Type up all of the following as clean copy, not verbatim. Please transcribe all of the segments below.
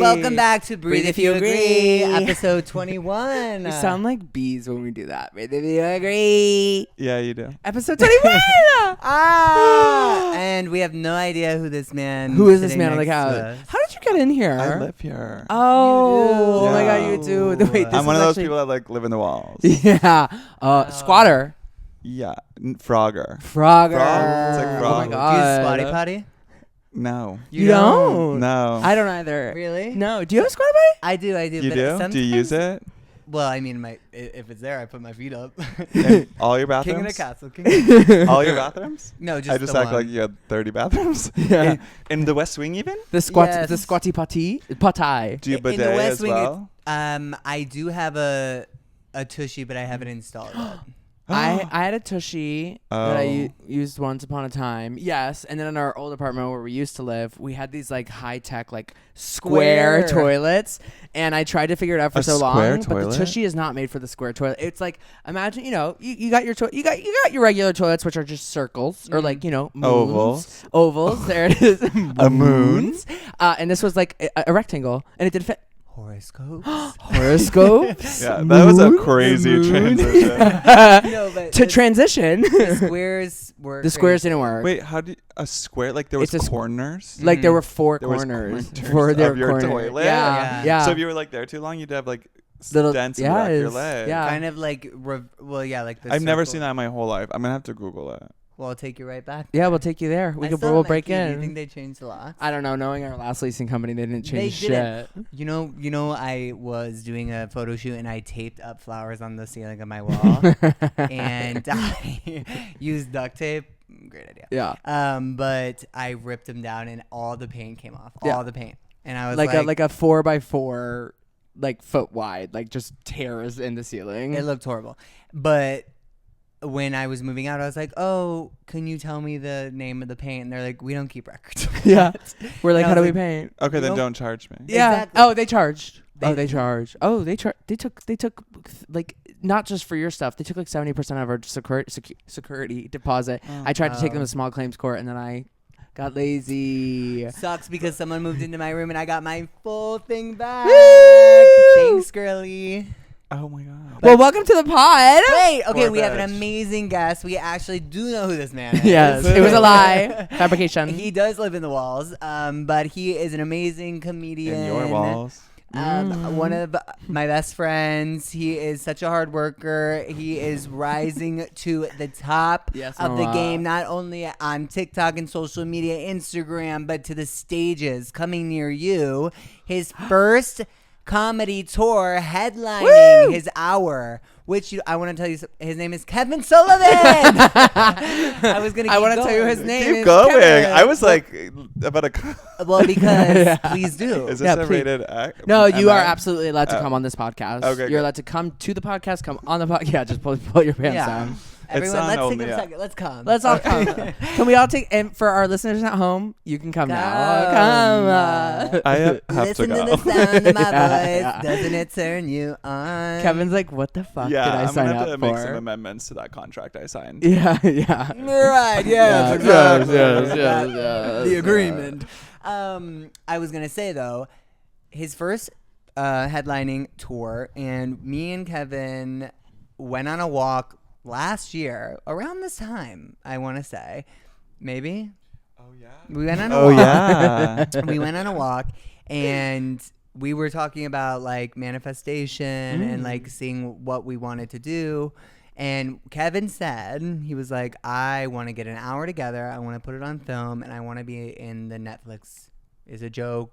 welcome back to Breathe If You Agree, episode 21. We sound like bees when we do that. Breathe If You Agree. Yeah, you do. Episode 21. And we have no idea who this man Who is this man on the couch? How did you get in here? I live here. Oh, You do. oh my God, you do. Wait, I'm one of those people that like live in the walls. Yeah. Squatter. Yeah. Frogger. Frogger. It's like Oh frog. my Do God. you squatty potty? No. You don't? No. I don't either. Really? No. Do you have a squatter potty? I do. You but do? sometimes- Do you use it? Well, I mean, if it's there, I put my feet up. In all your King of the bathrooms? castle. All your bathrooms? No, just I just the act one. like you had 30 bathrooms. Yeah. In the West Wing even? The squat, Yes. the squatty potty, potty. Do you In the bidet West as Wing, well? I do have a tushy, but I haven't installed it. I had a tushy that I Oh. used once upon a time. Yes, and then in our old apartment where we used to live, we had these like high tech like square toilets, and I tried to figure it out for A so square long. But the toilet? tushy is not made for the square toilet. It's like imagine you got your you got your regular toilets, which are just circles or like moons. Ovals. There it is. A moon? And this was like a rectangle, and it did fit. Horoscopes. Horoscopes. Yeah, that was a moon, crazy moon. transition. No, but To transition. the squares were The squares crazy. didn't work. Wait, how did a square? Like there was It's a corners? Like there were four There was corners corners for their of your corner. toilet? Yeah, Yeah. yeah. So if you were like there too long, you'd have like Little- dents in the back of your yes, leg. yeah. Kind of like, like the I've never circle. seen that in my whole life. I'm gonna have to Google it. Well, I'll take you right back. Yeah, we'll take you there. We'll break Do you in. think they changed a lot? I don't know. Knowing our last leasing company, they didn't change They shit. didn't. You know, I was doing a photo shoot and I taped up flowers on the ceiling of my wall, and I used duct tape. Great idea. Yeah. But I ripped them down and all the paint came off. Yeah. All the paint, and I was like a 4x4, like foot wide, like just tears in the ceiling. it looked horrible. But when I was moving out, I was like, "Oh, can you tell me the name of the paint?" And they're like, "We don't keep records." of Yeah. that." We're like, And I how do was we like, paint? Okay, then Nope. don't charge me. Yeah. Exactly. Oh, they charged. They- They charged. Oh, they took like not just for your stuff. They took like 70% of our security deposit. I tried to take them to small claims court, and then I got lazy. Sucks because someone moved into my room and I got my full thing back. Woo! Thanks, girly. Oh my god. Well, welcome to the pod. Wait, okay, Poor we have an bitch. amazing guest. We actually do know who this man is. Yes, it was a lie. Fabrication. He does live in the walls, but he is an amazing comedian. In your walls. One of my best friends. He is such a hard worker. He is rising to the top Yes, of the mama. game, not only on TikTok and social media, Instagram, but to the stages coming near you. His first comedy tour headlining his hour, which I want to tell you, his name is Kevin Sullivan. I was gonna. I want to tell you his name. Keep is going. Kevin. I was like about a. Well, because please do. Is this Yeah, a please. rated act? No, you are MI? absolutely allowed to come on this podcast. okay, You're good. allowed to come to the podcast, come on the podcast. Yeah, just pull your pants Yeah. down. Everyone, on let's take only, a yeah. second. Let's come. Let's all come. Can we all take? And for our listeners at home, you can come now. Come. I have Listen to to go. the sound of my Yeah, voice. yeah. Doesn't it turn you on? Kevin's like, what the fuck Yeah, did I I'm sign gonna have up to make some for? amendments to that contract I signed. Yeah, yeah. Right. Yes. Yes, exactly. yes, The agreement. I was gonna say though, his first headlining tour, and me and Kevin went on a walk last year around this time. I want to say, maybe. Oh yeah. We went on a Oh walk. yeah. We went on a walk and we were talking about like manifestation and like seeing what we wanted to do. And Kevin said, he was like, I want to get an hour together. I want to put it on film and I want to be in the Netflix is a joke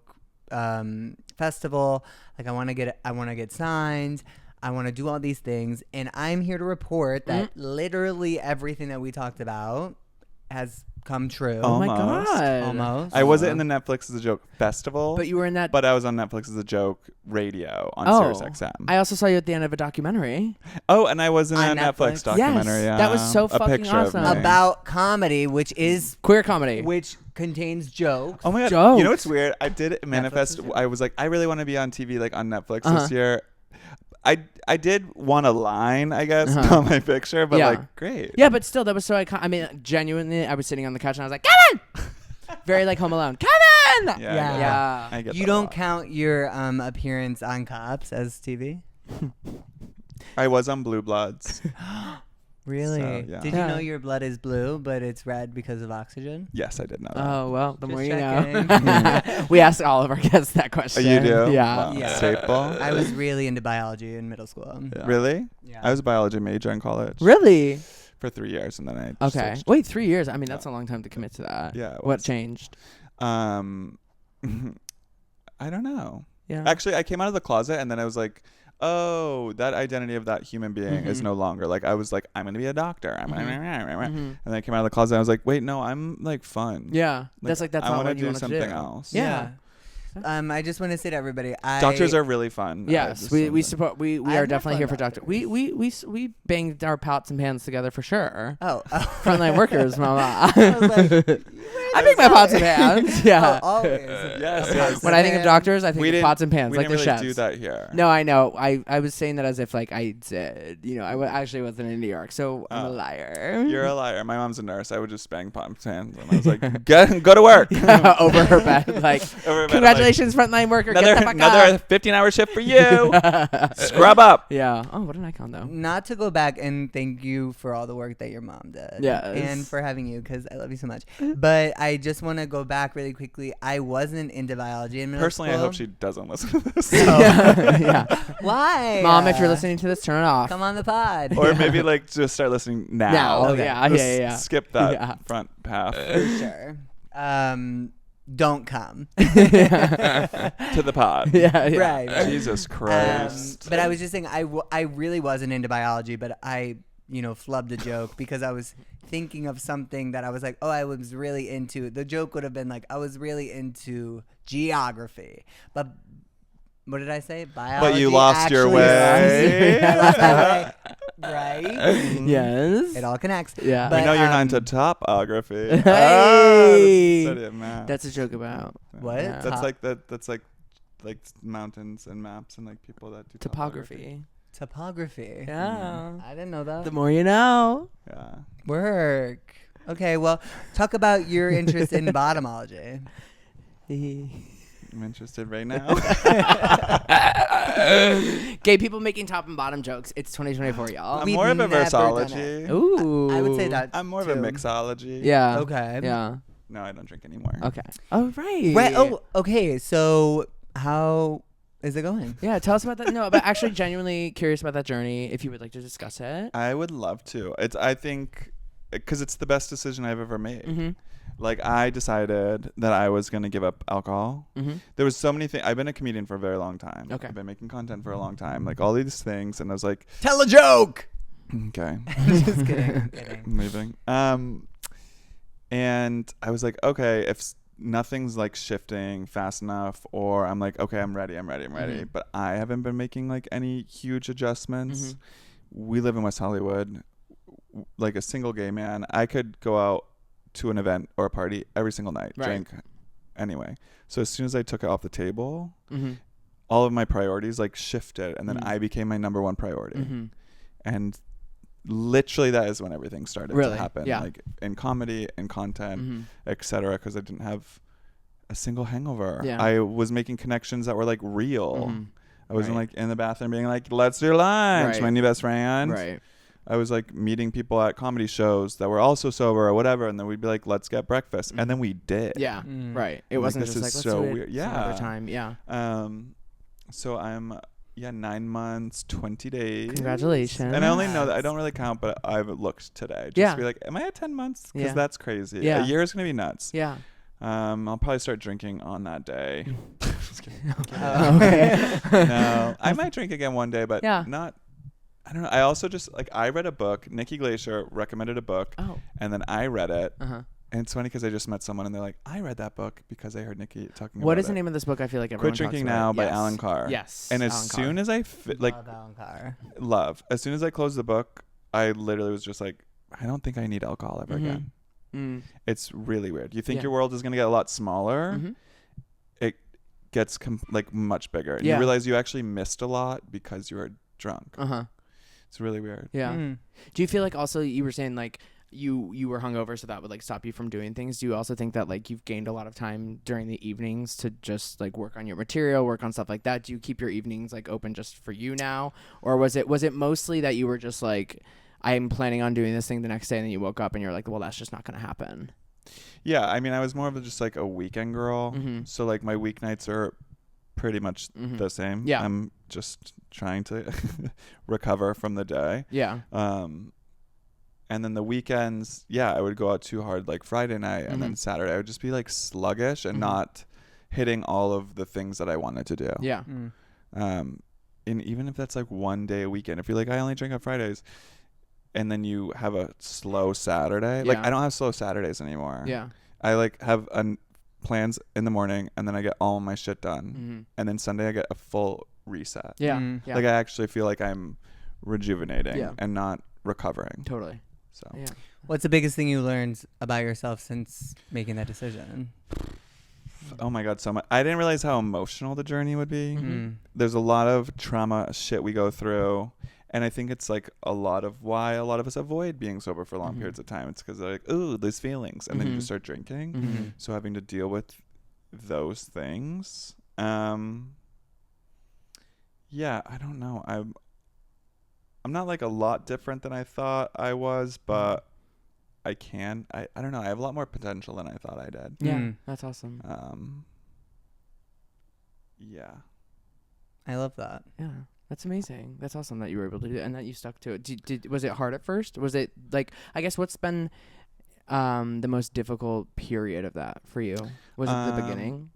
festival. Like I want to get signed. I want to do all these things. And I'm here to report that literally everything that we talked about has come true. Oh my Almost. god. Almost. I wasn't in the Netflix as a joke festival, But you were in that. but I was on Netflix as a joke radio on Oh. SiriusXM. I also saw you at the end of a documentary. Oh, and I was in On a Netflix Netflix? documentary. Yes, that was so a fucking picture of awesome. me. About comedy, which Queer comedy. contains jokes. Oh my god! Jokes. You know what's weird? I did manifest. is- I was like, I really want to be on TV, like on Netflix Uh-huh. this year. I did want a line, I guess, Uh-huh. on my picture, but Yeah. like, great. Yeah, but still, that was so iconic. I mean, genuinely, I was sitting on the couch and I was like, Kevin! Very like Home Alone. Kevin! Sullivan. Yeah. I get You that a don't lot. count your appearance on Cops as TV? I was on Blue Bloods. Really? So, yeah. Did you know your blood is blue, but it's red because of oxygen? Yes, I did know that. Oh, well, the Just more you checking. know. We ask all of our guests that question. You do? Yeah. Wow. Yeah. Staple. I was really into biology in middle school. Yeah. Really? Yeah. I was a biology major in college. Really? For 3 years, and then I Okay. switched. Wait, 3 years. I mean, that's a long time to commit to that. Yeah. it What was. changed? I don't know. Yeah. Actually, I came out of the closet, and then I was like, oh, that identity of that human being is no longer. Like, I was like, I'm going to be a doctor. And then I came out of the closet, and I was like, wait, no, I'm like fun. Yeah. That's I not wanna what you do want to something do. else. Yeah. I just want to say to everybody, Doctors are really fun. Yes, we support. We I've are met definitely fun here for doctor. doctors. We banged our pots and pans together for sure. Oh. Frontline workers, mama. I was like, I make my pots and pans. Yeah. Oh, always. Yes. When I think of doctors, I think We of didn't- pots and pans, We like didn't the really chefs. do that here. No, I know. I was saying that as if like I did. You know, actually wasn't in New York, so I'm a liar. You're a liar. My mom's a nurse. I would just bang pot and pans, and I was like, go to work. Over her bed, like Over my bed, I'm congratulations, frontline worker. Get the fuck another up. 15-hour shift for you. Scrub up. Yeah. Oh, what an icon though. Not to go back and thank you for all the work that your mom did. Yes. And for having you, because I love you so much. But I just want to go back really quickly. I wasn't into biology in middle Personally, I school. hope she doesn't listen to this. Yeah. Why? Mom, if you're listening to this, turn it off. Come on the pod. Or maybe like just start listening now. Now. Okay. Yeah. Just Yeah. skip that Yeah. front path For sure. Don't come. to the pod. Yeah. Right. Jesus Christ. But I was just saying, I really wasn't into biology, but I, flubbed the joke because I was thinking of something that I was like, oh, I was really into. The joke would have been like, I was really into geography. But what did I say? Biology. But you lost your actually way. I lost my way. Right? Yes. It all connects. Yeah. But, we know you're not into topography. Hey. Study of math. That's a joke about What? Yeah. That's like that. That's like mountains and maps and like people that do topography. Topography. Yeah. I didn't know that. The more you know. Yeah. Work. Okay, well, talk about your interest in bottomology. I'm interested right now. Gay people making top and bottom jokes. It's 2024, y'all. I'm We've more of a never done versology. Ooh. I would say that. I'm more of a too. mixology. Yeah. Okay. Yeah. No, I don't drink anymore. Okay. Oh, right. Right. Oh, okay. So, how is it going? Yeah, tell us about that. No, but actually genuinely curious about that journey if you would like to discuss it. I would love to. I think because it's the best decision I've ever made. Mm-hmm. Like I decided that I was going to give up alcohol. Mm-hmm. There was so many things. I've been a comedian for a very long time. Okay. I've been making content for a long time. Like all these things. And I was like, Tell a joke. okay. Just kidding. Kidding. Moving. And I was like, okay, if nothing's like shifting fast enough, or I'm like, okay, I'm ready. Mm-hmm. But I haven't been making like any huge adjustments. Mm-hmm. We live in West Hollywood. Like a single gay man, I could go out to an event or a party every single night, Right. drink anyway. So as soon as I took it off the table, Mm-hmm. all of my priorities like shifted, and then Mhm. I became my number one priority. Mm-hmm. And literally that is when everything started Really? to happen, Yeah. like in comedy and content, Mm-hmm. etc. Because I didn't have a single hangover. Yeah. I was making connections that were like real. Mm-hmm. I wasn't Right. like in the bathroom being like, let's do lunch, Right. my new best friend. Right. I was like meeting people at comedy shows that were also sober or whatever, and then we'd be like, let's get breakfast. And then we did. Yeah. Mm. Right. It Like, wasn't this just is like, so let's do it weird. some Yeah. other time. Yeah. So I'm 9 months, 20 days. Congratulations. And I only know that I don't really count, but I've looked today. Just Yeah. to be like, am I at 10 months? Because Yeah. that's crazy. Yeah. A year is gonna be nuts. Yeah. I'll probably start drinking on that day. Just kidding. Okay. No, I might drink again one day, but Yeah. not. I don't know. I also just like I read a book. Nikki Glacier recommended a book, Oh. and then I read it. Uh-huh. And it's funny because I just met someone and they're like, I read that book because I heard Nikki talking about it. What is the name of this book? I feel like everyone Quit Drinking talks about Now it. by Yes. Alan Carr. Yes. And as Alan soon Carr. as I like Love Alan Carr. as soon as I closed the book, I literally was just like, I don't think I need alcohol ever Mhm. again. Mm. It's really weird. You think Yeah. your world is gonna get a lot smaller. Mhm. It gets like much bigger. And Yeah. you realize you actually missed a lot because you were drunk. Uh-huh. It's really weird. Yeah. Mm. Do you feel like also you were saying like you were hungover, so that would like stop you from doing things. Do you also think that like you've gained a lot of time during the evenings to just like work on your material, work on stuff like that? Do you keep your evenings like open just for you now, or was it mostly that you were just like, I'm planning on doing this thing the next day, and then you woke up and you're like, well, that's just not gonna happen? Yeah, I mean, I was more of just like a weekend girl. Mm-hmm. So like my weeknights are pretty much the same. Yeah. I'm just trying to recover from the day. Yeah. And then the weekends, I would go out too hard like Friday night, and then Saturday I would just be like sluggish and not hitting all of the things that I wanted to do. Yeah. And even if that's like one day a weekend, if you're like, I only drink on Fridays, and then you have a slow Saturday, like I don't have slow Saturdays anymore. Yeah. I like have plans in the morning, and then I get all my shit done, and then Sunday I get a full reset. Yeah. Yeah. Like I actually feel like I'm rejuvenating and not recovering. Totally. So Yeah. What's the biggest thing you learned about yourself since making that decision? Oh my God, so much. I didn't realize how emotional the journey would be. There's a lot of trauma shit we go through, and I think it's like a lot of why a lot of us avoid being sober for long periods of time. It's because they're like, ooh, these feelings, and then you just start drinking. So having to deal with those things. I don't know. I'm not like a lot different than I thought I was, but I don't know. I have a lot more potential than I thought I did. Yeah. That's awesome. Yeah. I love that. Yeah. That's amazing. That's awesome that you were able to do it and that you stuck to it. Was it hard at first? Was it like, I guess what's been the most difficult period of that for you? Was it the beginning?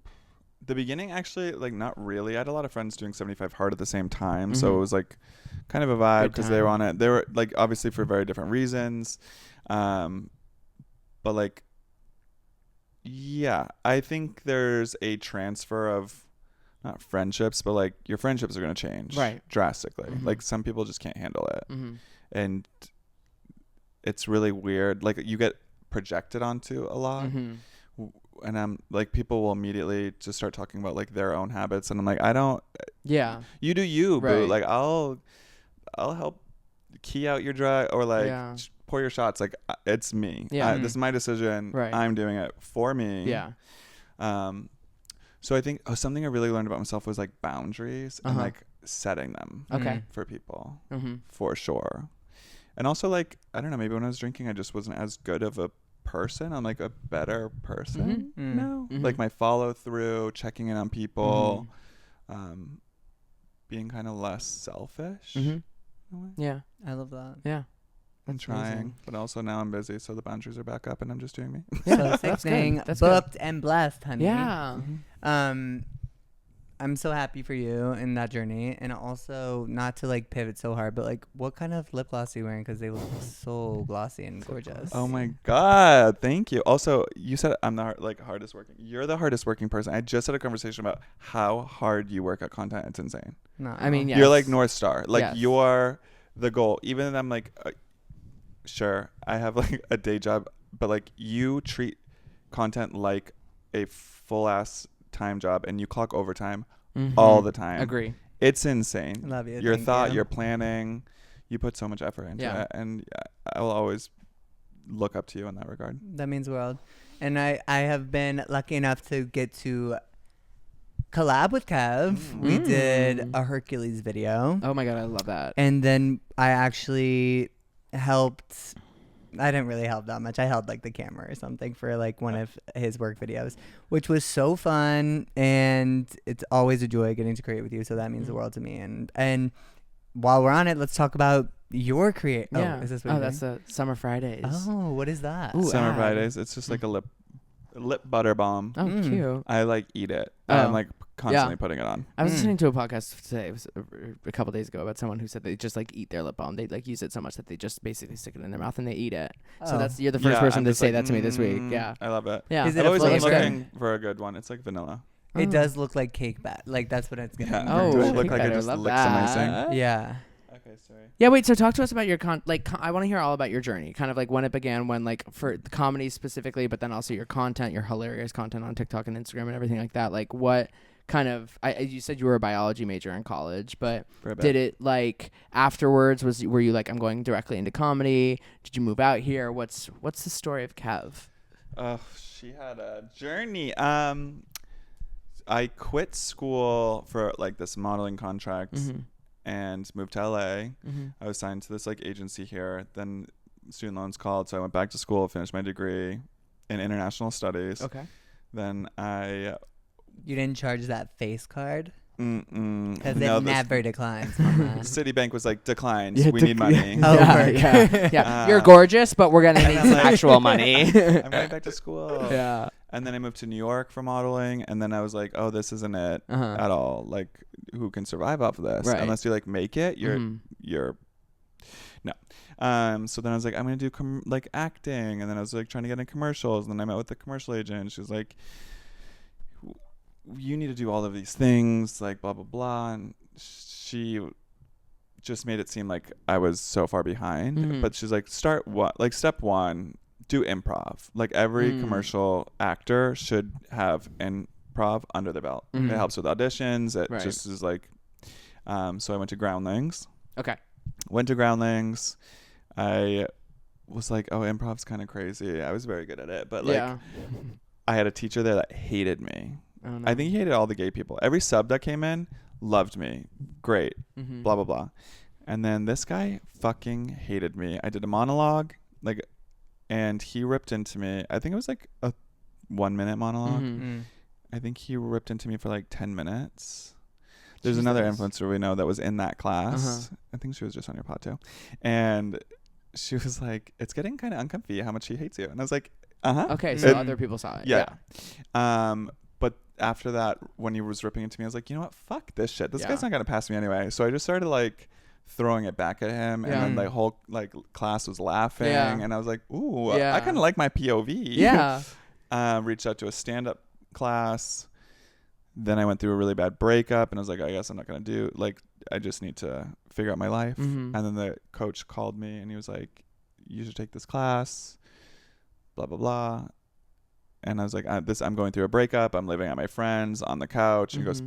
The beginning, actually, like not really. I had a lot of friends doing 75 hard at the same time. So it was like kind of a vibe because they were on it. They were like obviously for very different reasons. But like, I think there's a transfer of not friendships, but like your friendships are going to change drastically. Like some people just can't handle it. And it's really weird. Like you get projected onto a lot. And I'm like, people will immediately just start talking about like their own habits, and I'm like, I don't. Yeah. You do you, boo. Like I'll help key out your drug or like pour your shots. Like it's me. Yeah. This is my decision. Right. I'm doing it for me. Yeah. So I think something I really learned about myself was like boundaries and like setting them. For people. For sure. And also like I don't know. Maybe when I was drinking, I just wasn't as good of a person. I'm like a better person now. Like my follow through, checking in on people, being kind of less selfish. Yeah, I love that. Yeah, I'm trying, amazing. But also now I'm busy, so the boundaries are back up, and I'm just doing me. So sixth thing, booked good. And blessed, honey. Yeah. I'm so happy for you in that journey, and also not to like pivot so hard, but like, what kind of lip gloss are you wearing? Because they look so glossy and gorgeous. Oh my God, thank you. Also, you said I'm the hardest working. You're the hardest working person. I just had a conversation about how hard you work at content. It's insane. No, I mean, yes. You're like North Star. Like you are the goal. Even if I'm like, sure, I have like a day job, but like you treat content like a full ass time job, and you clock overtime all the time. Agree. It's insane. Love you. Your thought, your planning, you put so much effort into it, and I will always look up to you in that regard. That means the world. And I have been lucky enough to get to collab with Kev. We did a Hercules video. Oh my God, I love that. And then I actually helped. I didn't really help that much. I held like the camera or something for like one of his work videos, which was so fun, and it's always a joy getting to create with you. So that means the world to me. And while we're on it, let's talk about your create. Yeah. Oh, is this what that's the Summer Fridays. Oh, what is that? Ooh, Summer Fridays. It's just like a lip butter balm. Oh, cute. I like eat it. I'm like constantly putting it on. I was listening to a podcast today. It was a couple days ago about someone who said they just like eat their lip balm. They like use it so much that they just basically stick it in their mouth and they eat it. So you're the first person to say that to me this week. Yeah, I love it. Yeah, is it I've always been flavor? looking for a good one. It's like vanilla. It does look like cake bat. Like that's what it's gonna. Oh, do I look like I just licked some icing? Yeah. Okay, sorry. Yeah, wait. So talk to us about your I want to hear all about your journey, kind of like when it began, when like for the comedy specifically, but then also your content, your hilarious content on TikTok and Instagram and everything like that. Like what kind of, you said you were a biology major in college, but did it like afterwards, were you like, I'm going directly into comedy? Did you move out here? What's the story of Kev? Oh, she had a journey. I quit school for like this modeling contract and moved to LA. I was signed to this like agency here. Then student loans called, so I went back to school, finished my degree in international studies. Okay. Then You didn't charge that face card? Because No, it never declines. Citibank was like, declined. We need money. Yeah. You're gorgeous, but we're gonna need some actual money. I'm going back to school. Yeah. And then I moved to New York for modeling, and then I was like, oh, this isn't it at all. Like, who can survive off of this? Right. Unless you like make it, you're no. So then I was like, I'm gonna do like acting, and then I was like trying to get in commercials, and then I met with the commercial agent. She was like, you need to do all of these things, like blah blah blah, and she just made it seem like I was so far behind. But she's like, step one, do improv. Like every commercial actor should have improv under the belt. It helps with auditions. It just is like, so I went to Groundlings. Okay. Went to Groundlings. I was like, oh, improv's kind of crazy. I was very good at it, but like, I had a teacher there that hated me. Oh, no. I think he hated all the gay people. Every sub that came in loved me. Great. Blah, blah, blah. And then this guy fucking hated me. I did a monologue, like, and he ripped into me. I think it was like a 1 minute monologue. I think he ripped into me for like 10 minutes. There's another influencer we know that was in that class. I think she was just on your pod too. And she was like, it's getting kind of uncomfy how much he hates you. And I was like, Okay, so other people saw it. Yeah. But after that, when he was ripping into me, I was like, you know what? Fuck this shit. This guy's not going to pass me anyway. So I just started like throwing it back at him. And then the whole like class was laughing. And I was like, ooh, I kind of like my POV. Yeah. Reached out to a stand-up class. Then I went through a really bad breakup, and I was like, I guess I'm not going to do, like, I just need to figure out my life. And then the coach called me, and he was like, you should take this class, blah, blah, blah. And I was like, I'm going through a breakup. I'm living at my friend's on the couch. And he goes,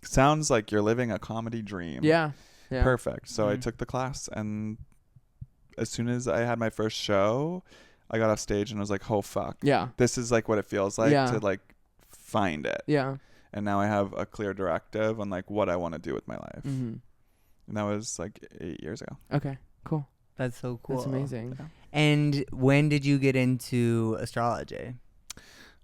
sounds like you're living a comedy dream. Yeah. Perfect. So I took the class, and as soon as I had my first show, I got off stage, and I was like, oh, fuck. Yeah. This is, like, what it feels like to, like, find it. Yeah. And now I have a clear directive on like what I want to do with my life. And that was like 8 years ago. Okay, cool. That's so cool. That's amazing. And when did you get into astrology?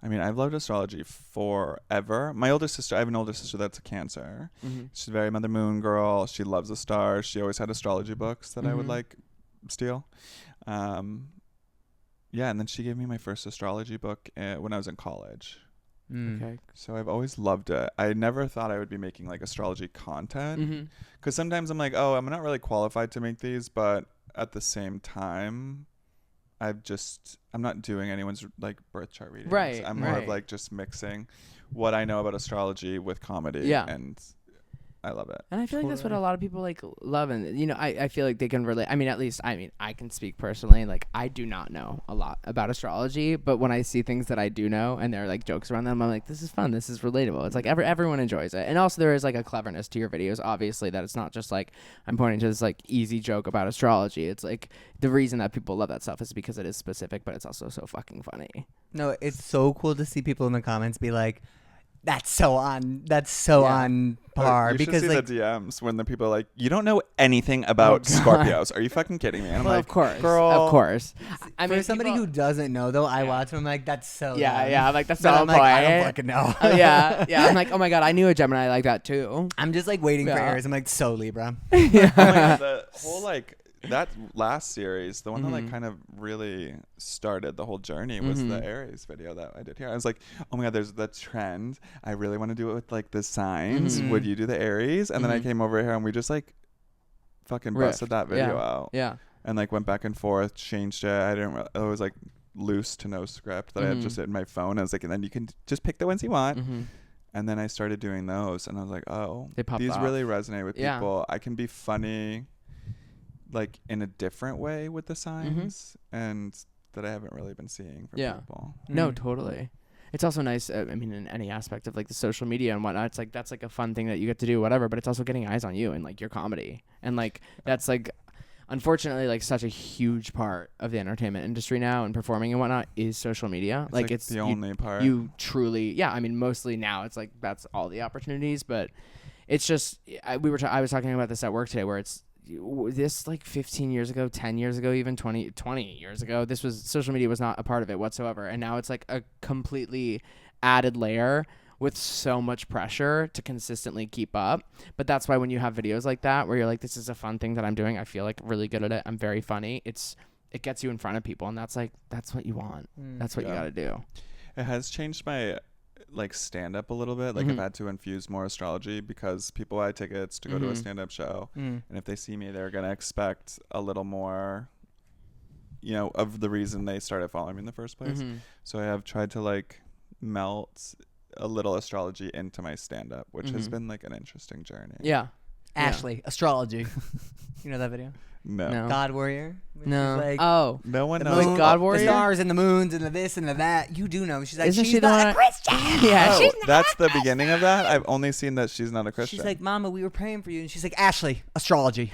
I mean, I've loved astrology forever. My older sister, I have an older sister that's a Cancer. She's a very Mother Moon girl. She loves the stars. She always had astrology books that I would like steal. And then she gave me my first astrology book when I was in college. Okay. So I've always loved it. I never thought I would be making like astrology content, because sometimes I'm like, oh, I'm not really qualified to make these, but at the same time, I'm not doing anyone's like birth chart readings. Right. I'm more of like just mixing what I know about astrology with comedy. Yeah. And I love it. And I feel like that's what a lot of people like love. And, you know, I feel like they can relate. I mean, I can speak personally. Like, I do not know a lot about astrology, but when I see things that I do know and there are like jokes around them, I'm like, this is fun. This is relatable. It's like everyone enjoys it. And also there is like a cleverness to your videos, obviously, that it's not just like I'm pointing to this like easy joke about astrology. It's like the reason that people love that stuff is because it is specific, but it's also so fucking funny. No, it's so cool to see people in the comments be like, that's so on par. You because should see like the DMs when the people are like, you don't know anything about Scorpios. Are you fucking kidding me? And I'm well, like, of course, girl. of course. I mean, for somebody who doesn't know though, I watch them. I'm like, that's so dumb. I'm like, that's but so I'm like, I don't fucking know. I'm like, oh my god, I knew a Gemini like that too. I'm just like waiting for Aries. I'm like, so Libra. Oh my God, the whole like that last series, the one that like kind of really started the whole journey was the Aries video that I did here. I was like, oh my God, there's the trend. I really want to do it with like the signs. Would you do the Aries? And then I came over here and we just like fucking busted that video out. Yeah. And like went back and forth, changed it. It was like loose to no script that I had just in my phone. I was like, and then you can just pick the ones you want. And then I started doing those and I was like, oh, these really resonate with people. I can be funny like in a different way with the signs and that I haven't really been seeing from people. No, totally. it's also nice. I mean, in any aspect of like the social media and whatnot, it's like that's like a fun thing that you get to do, whatever. But it's also getting eyes on you and like your comedy, and like that's like, unfortunately, like such a huge part of the entertainment industry now and performing and whatnot is social media. Like it's the only part. You truly, yeah. I mean, mostly now it's like that's all the opportunities, but it's just I was talking about this at work today, where it's this like 15 years ago, 10 years ago, even 20 years ago, this was social media was not a part of it whatsoever, and now it's like a completely added layer with so much pressure to consistently keep up. But that's why when you have videos like that where you're like, this is a fun thing that I'm doing, I feel like really good at it, I'm very funny, it gets you in front of people, and that's what you want. That's what you got to do. It has changed my like stand up a little bit. Like I've had to infuse more astrology because people buy tickets to go to a stand up show, and if they see me, they're gonna expect a little more, you know, of the reason they started following me in the first place. So I have tried to like melt a little astrology into my stand up, which has been like an interesting journey. Ashley, astrology. You know that video? No. God Warrior? No. Like, oh. No one knows. knows. God Warrior? The stars and the moons and the this and the that. You do know. She's like, Isn't she's she the not one a Christian. Yeah, Oh, she's that's the beginning of that? I've only seen that she's not a Christian. She's like, Mama, we were praying for you. And she's like, Ashley, astrology.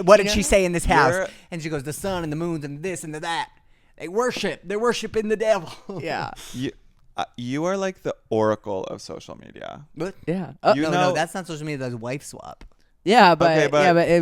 What did she say in this house? And she goes, the sun and the moons and this and the that. They're worshiping the devil. Yeah. You are like the oracle of social media. What? Yeah. No, that's not social media. That's wife swap. Yeah, but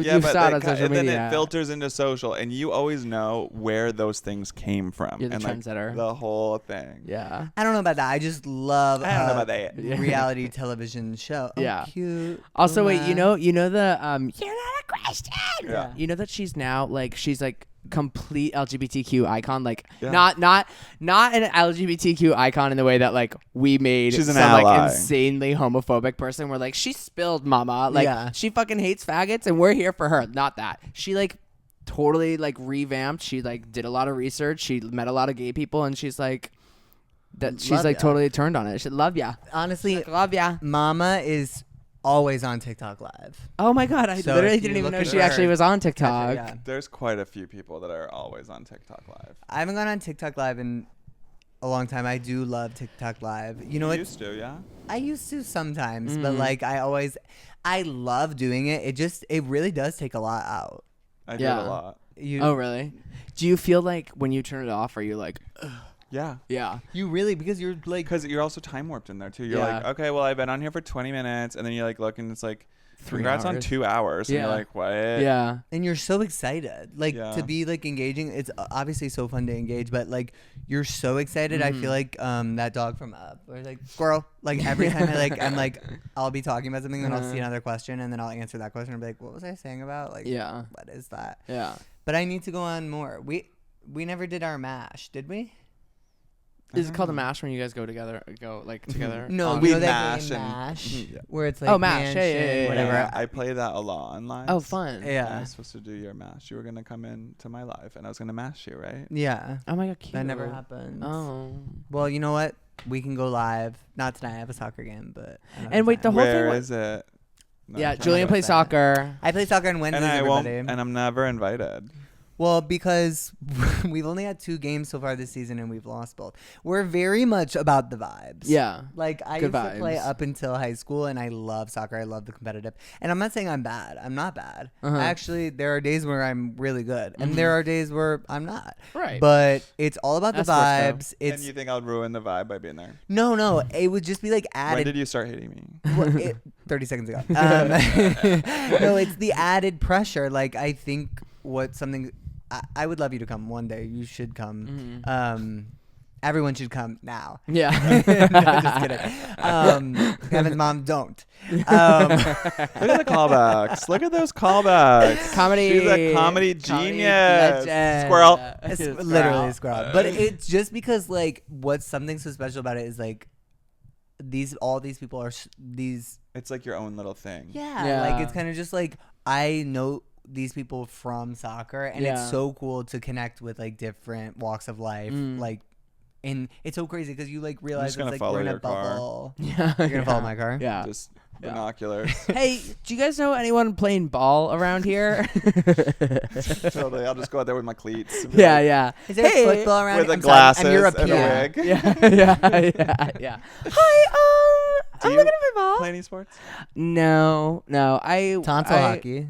you saw it on social media. And then it filters into social, and you always know where those things came from. You're the and trendsetter. Like, the whole thing. Yeah. I don't know about that. I just love I don't know about that. reality television show. Oh, Yeah. cute. Also, wait, you know the you're not a Christian. Yeah. You know that she's now like she's like complete LGBTQ icon, like Yeah. not an LGBTQ icon in the way that like we made She's an some ally. like insanely homophobic person. We're like, she spilled mama, like she fucking hates faggots and we're here for her. Not that. She like totally like revamped. She like did a lot of research. She met a lot of gay people, and she's like that she's Love like ya. totally turned on it. She love ya. Honestly, Like, love ya. Mama is always on TikTok Live. Oh my god, I So literally if you didn't even look know at she her- actually was on TikTok. Yeah. There's quite a few people that are always on TikTok Live. I haven't gone on TikTok Live in a long time. I do love TikTok Live. You know You what? used to, yeah? I used to sometimes, but like I love doing it. It really does take a lot out. I do it Yeah. a lot. Oh really? Do you feel like when you turn it off, are you like, ugh? Yeah. Yeah. You really, because you're like, Because you're also time warped in there, too. You're Yeah. like, okay, well, I've been on here for 20 minutes. And then you like look, and it's like, 3 congrats on hours. 2 hours. And Yeah. you're like, what? Yeah. and you're so excited, like Yeah. to be like engaging. It's obviously so fun to engage, but like you're so excited. I feel like that dog from Up, where it's like squirrel. Like every time I'm like, I'll be talking about something, then I'll see another question, and then I'll answer that question and be like, what was I saying about? Like, Yeah. what is that? Yeah. But I need to go on more. We never did our mash, did we? Is it called a mash when you guys go together? No, on- we We know that mash game and- Mash, Yeah. where it's like Oh, Mash. Yeah, mansion, yeah, whatever. Yeah, I play that a lot online. Oh, fun. I Yeah. was supposed to do your mash. You were going to come in to my live, and I was going to mash you, right? Yeah. Oh my god, cute. That never happened. Oh. Well, you know what? We can go live. Not tonight. I have a soccer game, but another And wait, the time. whole Where thing. is it? No, Yeah, I'm trying Julian to- plays soccer. I play soccer on Wednesdays. And I won't, everybody. and I'm never invited. Well, because we've only had 2 games so far this season, and we've lost both. We're very much about the vibes. Yeah. Like I Good used to play vibes. up until high school, and I love soccer. I love the competitive. And I'm not saying I'm bad. I'm not bad. Uh-huh. Actually, there are days where I'm really good, and there are days where I'm not. Right. But it's all about That's the what's vibes. It's and you think I'll ruin the vibe by being there? no. It would just be like When added. did you start hating me? Well, 30 seconds ago. No, it's the added pressure. Like I think I would love you to come one day. You should come. Everyone should come now. Yeah. No, just kidding. Kevin's mom, don't. Look at the callbacks. Look at those callbacks. Comedy. She's a comedy genius. legend. Squirrel. It's literally a squirrel. But it's just because like what's something so special about it is like all these people are these. It's like your own little thing. Yeah. Like it's kind of just like I know these people from soccer, and it's so cool to connect with like different walks of life. Like, and it's so crazy because you like realize just gonna it's like follow we're in a your car. bubble. Yeah. You're gonna follow my car. Yeah. Just binoculars. Hey, do you guys know anyone playing ball around here? Totally. I'll just go out there with my cleats. Yeah. Is there a football around? With the I'm sorry, glasses I'm European. and a wig. Yeah. Hi, Do I'm you looking at my ball. play any sports? No. Tonsil hockey.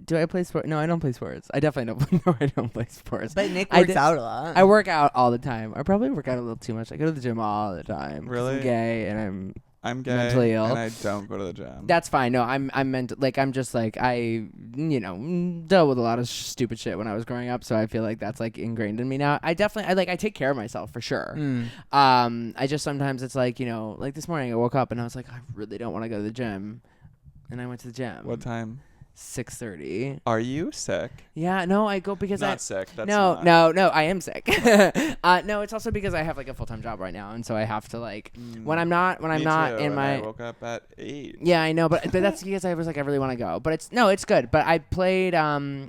Do I play sport? No, I don't play sports. I definitely don't. No, I don't play sports. But Nick works out a lot. I work out all the time. I probably work out a little too much. I go to the gym all the time. Really? I'm gay and I'm gay mentally ill. and I don't go to the gym. That's fine. No, I'm just like I dealt with a lot of stupid shit when I was growing up, so I feel like that's like ingrained in me now. I take care of myself for sure. I just sometimes it's like, like this morning I woke up and I was like, I really don't want to go to the gym, and I went to the gym. What time? 6:30. Are you sick? Yeah, no, I go because Not sick. That's no, not. I am sick. No, it's also because I have like a full-time job right now, and so I have to like when I'm not too, in my. I woke up at 8. Yeah, I know, but that's because I was like I really want to go, but it's good. But I played I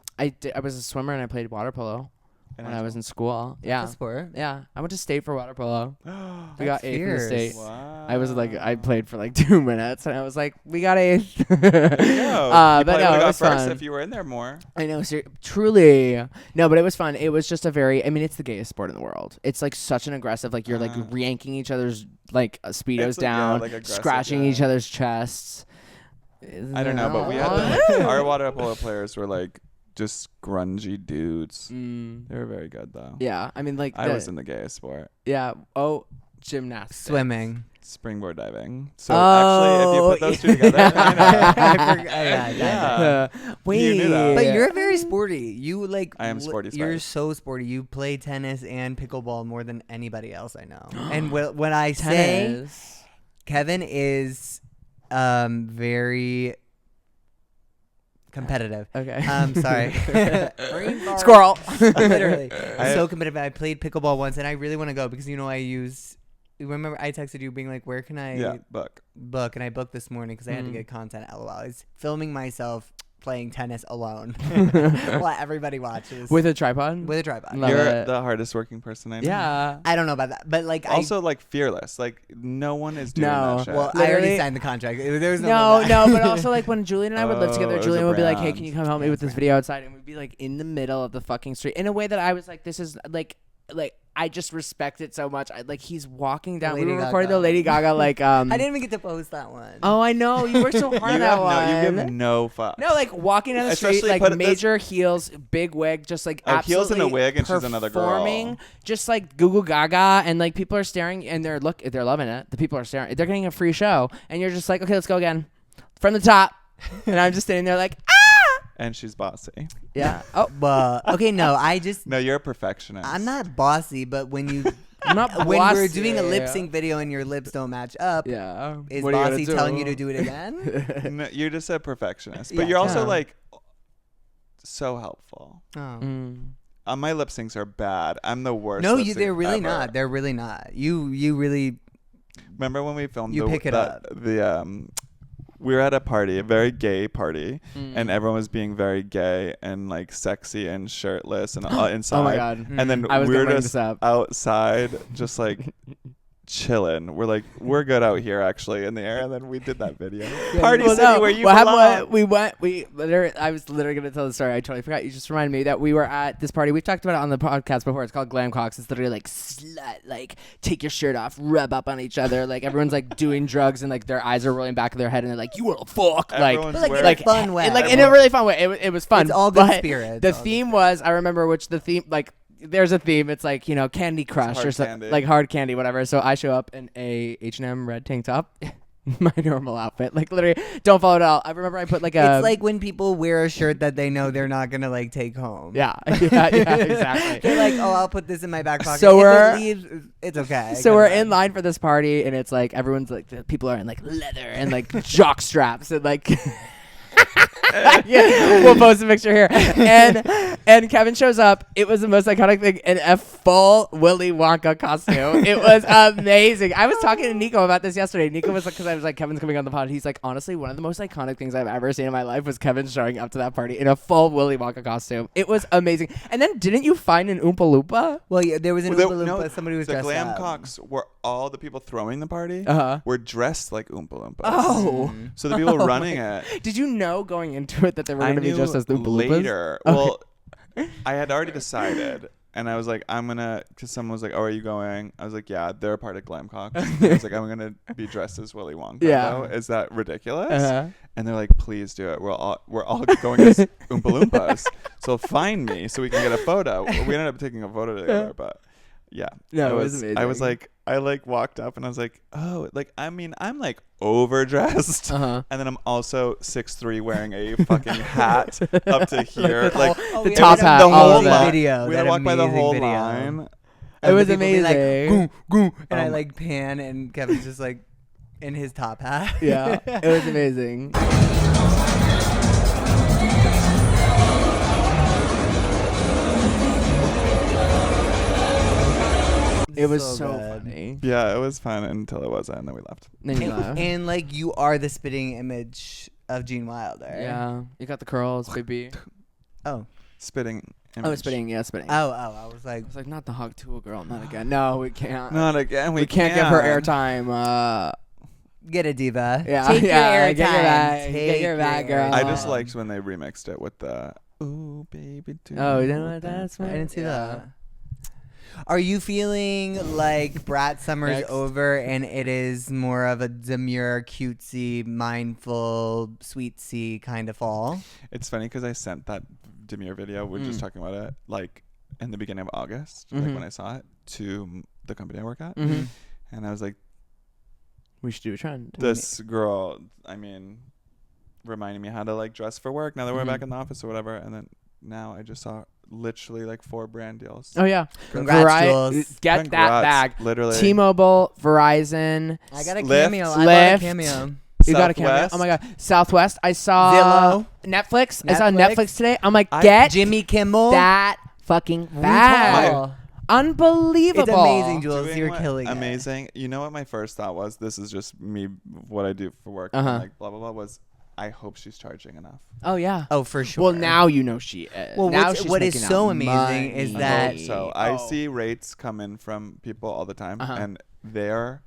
was a swimmer and I played water polo when I was in school. That's a sport. Yeah, I went to state for water polo. We got 8th in the state. Wow. I was like, I played for like 2 minutes, and I was like, we got 8th. There you go. You but no, it was first fun. if you were in there more. I know, truly. No, but it was fun. It was just it's the gayest sport in the world. It's like such an aggressive, like you're like yanking each other's like speedos down, scratching each other's chests. I don't know, but we had our water polo players were like just grungy dudes. They were very good though. Yeah, I mean like I was in the gayest sport. Yeah. Oh, gymnastics. Swimming. Springboard diving. So actually, if you put those two together, Yeah. Wait, you knew that. But you're very sporty. You like. I am sporty. You're so sporty. You play tennis and pickleball more than anybody else I know. And when I say Kevin is very competitive. Okay. Sorry. Squirrel. Literally. So competitive. I played pickleball once, and I really want to go because remember I texted you being like, where can I book? And I booked this morning because I had to get content. LOL. I was filming myself playing tennis alone while everybody watches. With a tripod? With a tripod. You're the hardest working person I know. Yeah. I don't know about that, but like also like fearless. Like no one is doing that shit. Well, I already signed the contract. There was no. But also like when Julian and I would live together, Julian would be like, "Hey, can you come help me with this video outside?" And we'd be like in the middle of the fucking street in a way that I was like, "This is like." I just respect it so much. He's walking down. We were recording the Lady Gaga I didn't even get to post that one. Oh, I know. You worked so hard on that one. You give no fuck. No, like walking down the street, like major heels, big wig, just like absolutely heels and a wig, and she's another girl. Performing, just like Goo Goo Gaga, and like people are staring, and they're loving it. The people are staring. They're getting a free show, and you're just like, okay, let's go again from the top. And I'm just standing there like, and she's bossy. Yeah. Oh, but okay. No, No, you're a perfectionist. I'm not bossy, but when when we're doing a lip sync video and your lips don't match up, is bossy telling you to do it again? No, you're just a perfectionist, but you're also like so helpful. My lip syncs are bad. I'm the worst. No, they're really not. They're really not. You really. Remember when we filmed? You pick it up. We were at a party, a very gay party, and everyone was being very gay and like sexy and shirtless and inside. Oh my god! And then we were just outside, just like chilling. We're like, we're good out here actually in the air. And then we did that video. Party City where you belong. I was literally gonna tell the story. I totally forgot. You just reminded me that we were at this party. We've talked about it on the podcast before. It's called Glam Cocks. It's literally like slut, like take your shirt off, rub up on each other. Like everyone's like doing drugs and like their eyes are rolling back of their head and they're like, you wanna fuck? Like in a fun way. Like in a really fun way. It was fun. It's all good spirit. The theme was, I remember there's a theme. It's like, Candy Crush or something, like hard candy, whatever. So I show up in a H&M red tank top, my normal outfit. Like literally, don't follow it at all. I remember I put like a. It's like when people wear a shirt that they know they're not gonna like take home. Yeah, exactly. They're like, oh, I'll put this in my back pocket. So it's okay. So we're in line for this party, and it's like everyone's like, the people are in like leather and like jock straps and like. Yeah, we'll post a picture here. And Kevin shows up. It was the most iconic thing in a full Willy Wonka costume. It was amazing. I was talking to Nico about this yesterday. Nico was like, because I was like, Kevin's coming on the pod. He's like, honestly, one of the most iconic things I've ever seen in my life was Kevin showing up to that party in a full Willy Wonka costume. It was amazing. And then didn't you find an Oompa Loompa? Well, yeah, there was an Oompa Loompa. No, somebody was dressed up. The glam cocks were all the people throwing the party were dressed like Oompa Loompas. Oh. So the people running it. Did you know going into it that they were going to be dressed as the Oompa Loompas? Later. Okay. Well, I had already decided. And I was like, because someone was like, oh, are you going? I was like, yeah, they're a part of Glamcock. I was like, I'm going to be dressed as Willy Wonka. Yeah. Though. Is that ridiculous? And they're like, please do it. We're all going as Oompa Loompas. So find me so we can get a photo. We ended up taking a photo together, but yeah. No, it was amazing. I was like, I like walked up and I was like, oh, like, I mean, I'm like overdressed. And then I'm also 6'3" wearing a fucking hat up to here. Like the top hat. The whole video. We had to walk by the whole line. It was amazing. Like, goo, goo, and I like pan and Kevin's just like in his top hat. Yeah, it was amazing. It was so funny. Yeah, it was fun until it wasn't, and then we left. Then you left. And like you are the spitting image of Gene Wilder. Yeah, you got the curls, baby. Oh, spitting image. Oh, spitting. Yeah, spitting. Oh, I was like, not the hug to a girl, not again. No, we can't. Not again. We can't give her airtime. Get a diva. Yeah, take your airtime. Get your bag, girl. I just liked when they remixed it with the "Ooh, baby." Oh, you know what? That's I didn't see that. Are you feeling like Brat Summer's over and it is more of a demure, cutesy, mindful, sweetsy kind of fall? It's funny because I sent that demure video. We were just talking about it, like in the beginning of August, like when I saw it, to the company I work at, and I was like, "We should do a trend." This girl, I mean, reminding me how to like dress for work now that we're back in the office or whatever, and then now I just saw literally like 4 brand deals. Oh yeah, congrats, Jules. Get that bag. Literally, T-Mobile, Verizon. I got a Lyft. cameo. I bought a cameo. You got a cameo? Oh my god, Southwest. I saw Zillow. Netflix. I saw Netflix today. I'm like, get Jimmy Kimmel that fucking bag. Unbelievable. It's amazing, Jules. You're killing amazing. You know what my first thought was? This is just me, what I do for work. And like blah blah blah. Was I hope she's charging enough. Oh yeah. Oh for sure. Well, now you know she is. Well, now what is so amazing is that. I hope so. I see rates come in from people all the time, and they're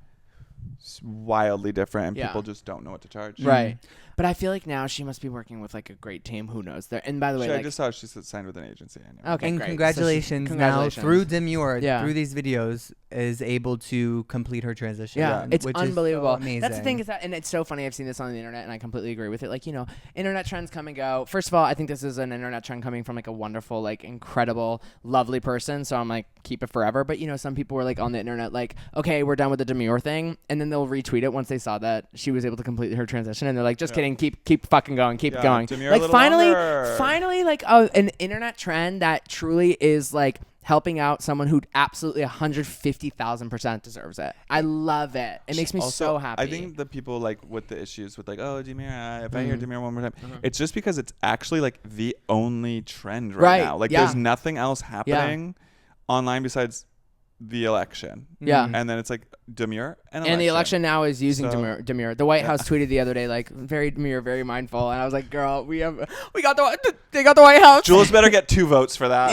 wildly different, and people just don't know what to charge. Right. But I feel like now she must be working with like a great team. Who knows? There. And by the way, I just saw she's signed with an agency. Anyway. Okay, and great. Congratulations, now through Demure, through these videos, is able to complete her transition. Yeah, it's unbelievable. So amazing. That's the thing is that, and it's so funny. I've seen this on the internet, and I completely agree with it. Like, you know, internet trends come and go. First of all, I think this is an internet trend coming from like a wonderful, like incredible, lovely person. So I'm like, keep it forever. But you know, some people were like on the internet, like, okay, we're done with the Demure thing, and then they'll retweet it once they saw that she was able to complete her transition, and they're like, just kidding, keep fucking going, keep going. Demure like finally, like an internet trend that truly is like helping out someone who absolutely 150,000% deserves it. I love it. It makes me so happy. I think the people like with the issues with like, oh, Demure, if I hear Demure one more time, it's just because it's actually like the only trend right now. Like there's nothing else happening online besides the election. Yeah. And then it's like Demure and the election now is using Demure. The White House tweeted the other day like very Demure, very mindful, and I was like, girl, they got the White House. Jules better get 2 votes for that.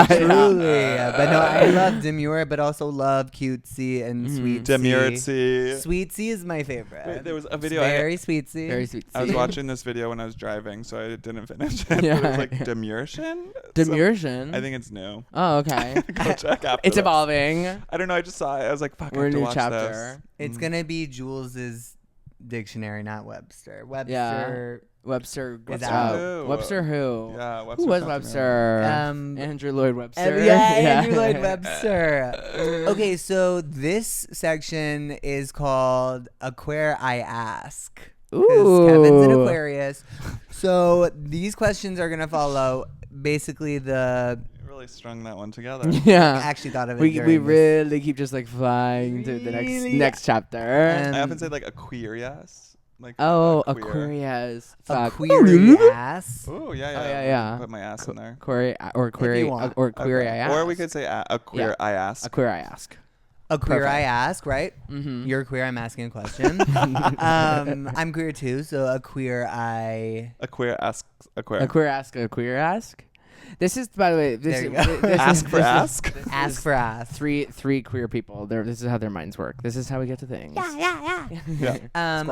Truly. But no, I love Demure, but also love cutesy and sweetsy. Demure-tsy. Sweetsy is my favorite. Wait, there was a video. Very sweetsy. Very sweetsy. I was watching this video when I was driving, so I didn't finish it. It was like Demure-shin? Demure-shin? I think it's new. Oh, okay. Go check after It's this. evolving. I don't know. I just saw it. I was like, fuck, We're I have in to a new watch chapter. this. It's gonna be Jules's dictionary, not Webster. Webster. Yeah. Webster. Who? Webster who? Yeah, Webster. Who was Webster? Andrew Lloyd Webster. Andrew Lloyd Webster. Okay, so this section is called AQueerIAsk. Because Kevin's an Aquarius. So these questions are gonna follow basically the. Really strung that one together. Yeah. I actually thought of it. We really keep just like flying to the next chapter. I often say like AQueerIAsk. Like Aquarius. AQueerIAsk. Oh yeah. Oh yeah. Put my ass in there. AQueerIAsk. Or we could say AQueerIAsk. AQueerIAsk. AQueerIAsk, right? Mm-hmm. You're queer. I'm asking a question. I'm queer too, so AQueerIAsk. AQueerIAsk. This is, by the way, this is Ask for ask. Ask for ask. Three queer people. This is how their minds work. This is how we get to things. Yeah.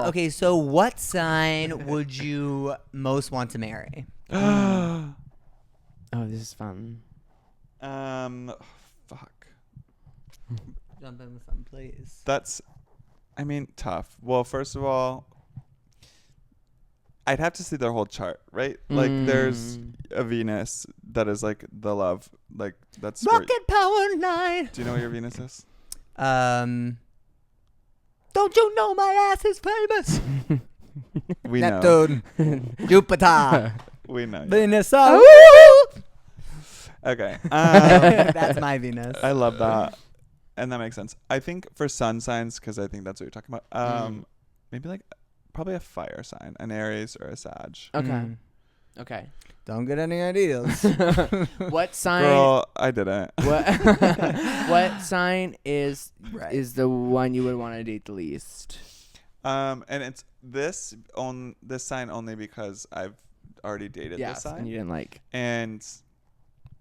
Okay, so what sign would you most want to marry? Oh, this is fun. Fuck. Jump in with some, please. That's, tough. Well, first of all, I'd have to see their whole chart, right? Like, there's a Venus that is like the love, like that's Rocket Power 9. Do you know what your Venus is? Don't you know my ass is famous? We Neptune, Jupiter, we know. Venus. Okay, that's my Venus. I love that, and that makes sense. I think for sun signs, because I think that's what you're talking about. Maybe like probably a fire sign, an Aries or a Sag. Okay. Don't get any ideas. What sign? Girl, I didn't. What sign is the one you would want to date the least? And it's this sign only because I've already dated this sign. And you didn't like. And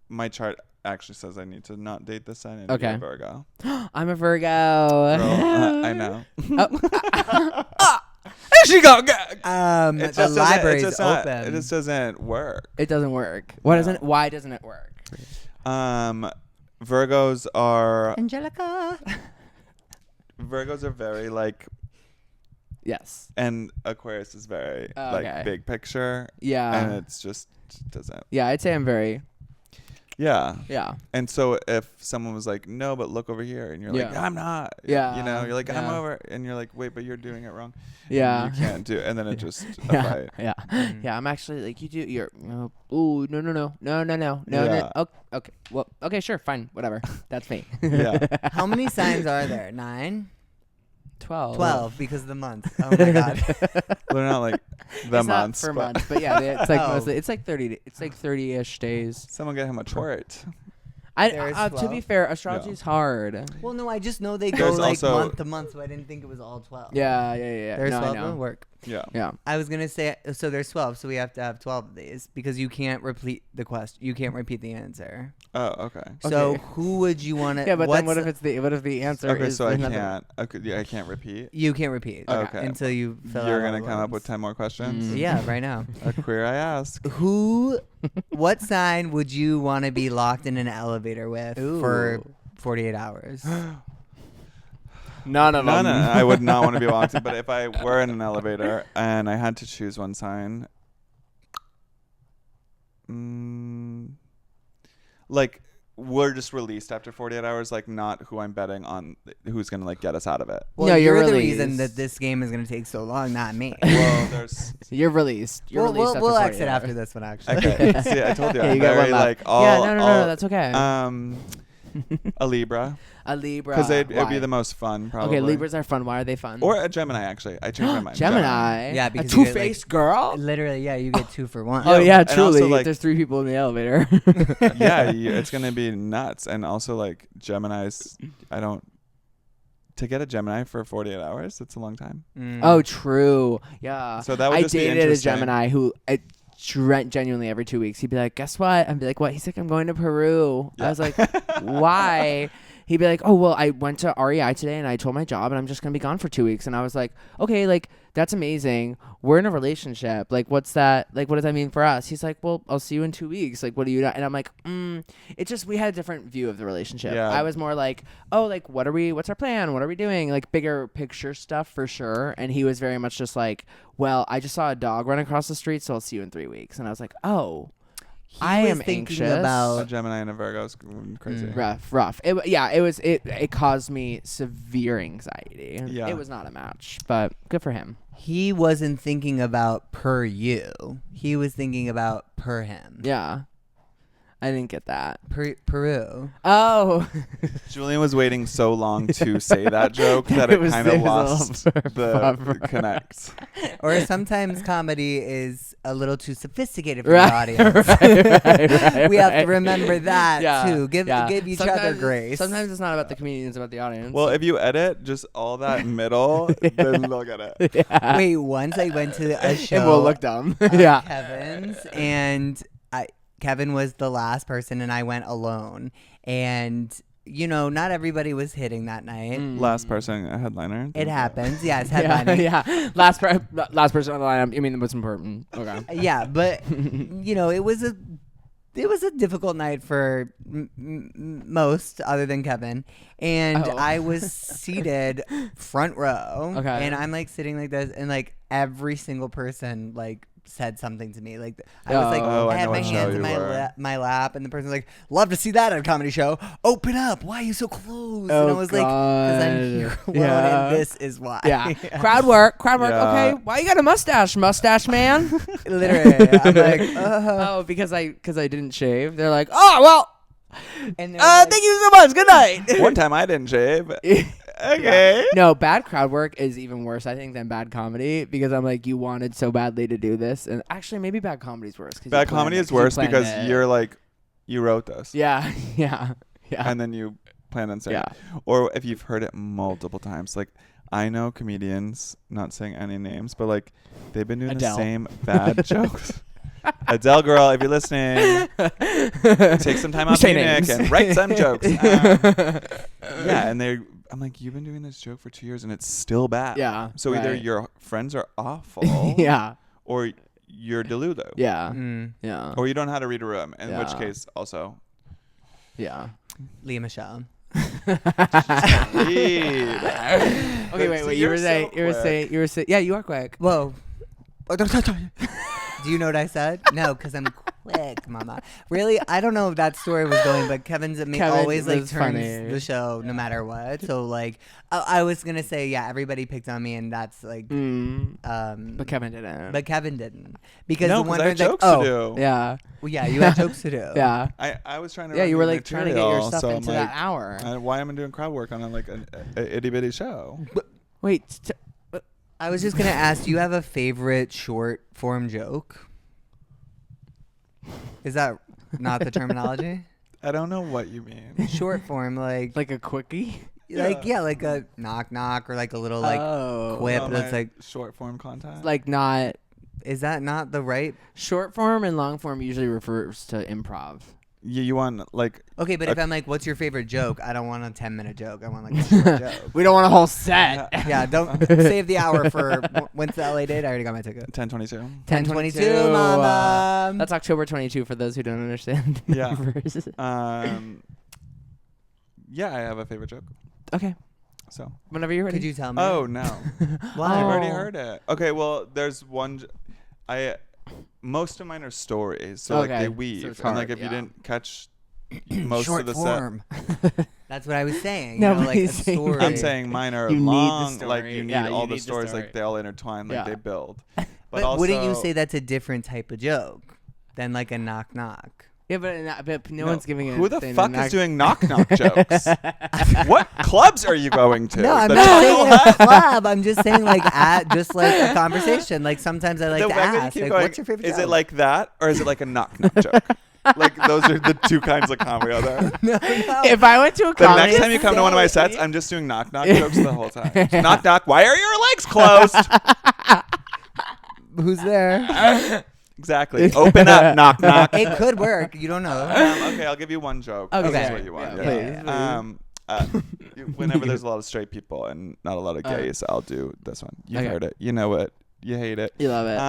my chart actually says I need to not date this sign and be a Virgo. I'm a Virgo. Girl, I know. She got the library's open. It just doesn't work. It doesn't work. Why doesn't it work? Virgos are Angelica. Virgos are very like. Yes. And Aquarius is very big picture. Yeah. And it's just doesn't. Yeah, I'd say I'm very. Yeah. Yeah. And so if someone was like, no, but look over here, and you're like, I'm not. Yeah. You know, you're like, I'm over, and you're like, wait, but you're doing it wrong. Yeah. And you can't do it, and then it just a fight. Yeah. Yeah. I'm actually like, you're. No. Oh, okay. Well. Okay. Sure. Fine. Whatever. That's me. Yeah. How many signs are there? 9? 12 because of the month. Oh my god. They're not like the months. Not for months, but yeah, it's like mostly. It's like 30. It's like 30-ish days. Someone get him a chart. To be fair, astrology is hard. Well, no, I just know they go like month to month, so I didn't think it was all 12. Yeah. There's 12 that work. Yeah. I was gonna say, so there's 12, so we have to have 12 of these because you can't repeat the question. You can't repeat the answer. Oh, okay. So who would you want to? Yeah, but then what if the answer is? Okay, so I can't. Okay, I can't repeat. You can't repeat. Okay. Until you fill out. You're gonna come up with 10 more questions. Yeah, right now. AQueerIAsk. What sign would you want to be locked in an elevator with for 48 hours? None of them. No, I would not want to be locked in. But if I were in an elevator and I had to choose one sign, like we're just released after 48 hours, like not who I'm betting on, who's gonna like get us out of it. Well, no, you're the reason that this game is gonna take so long, not me. Well, you're released. We'll exit after this one, actually. Okay. See, I told you. Okay, I'm very like all. Yeah, no, that's okay. A Libra. Because it'd be the most fun, probably. Okay, Libras are fun. Why are they fun? Or a Gemini, actually. I changed my mind. Gemini? Yeah, because a two-faced girl? Literally, yeah, you get 2 for 1. Oh, yeah, truly. Also, like, there's 3 people in the elevator. Yeah, it's going to be nuts. And also, like, Geminis, to get a Gemini for 48 hours, that's a long time. Oh, true. Yeah. So that would just be interesting. I dated a Gemini who... genuinely every 2 weeks he'd be like, guess what? I'd be like, what? He's like, I'm going to Peru. Yeah. I was like, why? He'd be like, oh, well, I went to REI today and I told my job and I'm just gonna be gone for 2 weeks. And I was like, okay, like that's amazing. We're in a relationship. Like, what's that? Like, what does that mean for us? He's like, well, I'll see you in 2 weeks. Like, what do you? And I'm like, it's just we had a different view of the relationship. Yeah. I was more like, oh, like what's our plan? What are we doing? Like bigger picture stuff for sure. And he was very much just like, well, I just saw a dog run across the street, so I'll see you in 3 weeks. And I was like, oh. I am anxious about a Gemini and a Virgo is crazy. Rough. It caused me severe anxiety. Yeah. It was not a match, but good for him. He wasn't thinking about per you. He was thinking about per him. Yeah. I didn't get that. Peru. Oh. Julian was waiting so long to say that joke that it kind of lost the connect. Or sometimes comedy is a little too sophisticated for the audience. Right, we have to remember that too. Give each sometimes, other grace. Sometimes it's not about the comedians, it's about the audience. Well, if you edit just all that middle, then they'll get it. Yeah. Wait, once I went to a show. And we'll look dumb. Yeah. Kevin's, and Kevin was the last person, and I went alone. And not everybody was hitting that night. Last person, a headliner. It happens. Yes, headlining. Yeah. Last person on the lineup. You mean the most important? Okay. Yeah, but it was a difficult night for most, other than Kevin. And I was seated front row. Okay. And I'm like sitting like this, and like every single person like said something to me. Like I was like, I had my hands in my lap, and the person's like, "Love to see that at a comedy show. Open up. Why are you so close?" And I was like, "Because I'm here alone, and this is why." Yeah. Crowd work. Yeah. Okay. Why you got a mustache, man? Literally, I'm like, because I didn't shave. They're like, oh well. And Thank you so much. Good night. One time I didn't shave. Okay. No, bad crowd work is even worse, I think, than bad comedy, because I'm like, you wanted so badly to do this, and actually maybe bad comedy is worse. Bad comedy is worse because you're like, you wrote this. Yeah. And then you plan on saying it. Or if you've heard it multiple times, like I know comedians, not saying any names, but like they've been doing the same bad jokes. Adele girl, if you're listening, take some time off Munich and write some jokes. Yeah, and I'm like, you've been doing this joke for 2 years and it's still bad. Yeah. So either your friends are awful, or you're delulu. Yeah. Yeah. Or you don't know how to read a room, in which case also. Yeah. Leah Michelle. Okay, wait. You were saying. Yeah, you are quick. Whoa. Do you know what I said? No, because I'm quick, mama. Really? I don't know if that story was going, but Kevin always like turns the show no matter what. So like, I was gonna say, everybody picked on me, and that's like, but Kevin didn't. Because no, the one I had jokes to do. Yeah. Well, yeah, you had jokes to do. Yeah. I was trying to. Yeah, you were like material, trying to get your stuff so into that hour. Why am I doing crowd work on a itty bitty show? Wait. I was just gonna ask, do you have a favorite short form joke? Is that not the terminology? I don't know what you mean. Short form, like a quickie? Like like a knock knock, or like a little like quip that's like short form content. Like not. Is that not the right? Short form and long form usually refers to improv. You want like. Okay, but if I'm like, what's your favorite joke? I don't want a 10-minute joke. I want like a short joke. We don't want a whole set. Yeah, don't save the hour for when's the LA date? I already got my ticket. 10/22. 10/22, mama. That's October 22 for those who don't understand. Yeah. Yeah, I have a favorite joke. Okay. So whenever you're ready. Could you tell me? Oh no. Why? I've already heard it. Okay, well, there's one. Most of mine are stories, so like they weave, so and like if you didn't catch most short of the form. That's what I was saying. No, like a story. I'm saying mine are you long. Need the like you need all the stories, story. like they all intertwine, like they build. But also, wouldn't you say that's a different type of joke than like a knock knock? Yeah, but no one's giving it. Who the fuck is doing knock knock jokes? What clubs are you going to? No, I'm not saying a club. I'm just saying like just like a conversation. Like sometimes I like to ask, like, what's your favorite joke? Is it like that, or is it like a knock knock joke? Like those are the two kinds of comedy out there. No. If I went to a the next time you come to one of my sets, I'm just doing knock knock jokes the whole time. Knock knock. Why are your legs closed? Who's there? Exactly. Open up. Knock knock. It could work. You don't know. Okay, I'll give you one joke. Okay. This is what you want. Please. Whenever there's a lot of straight people and not a lot of gays, I'll do this one. You've heard it. You know it. You hate it. You love it.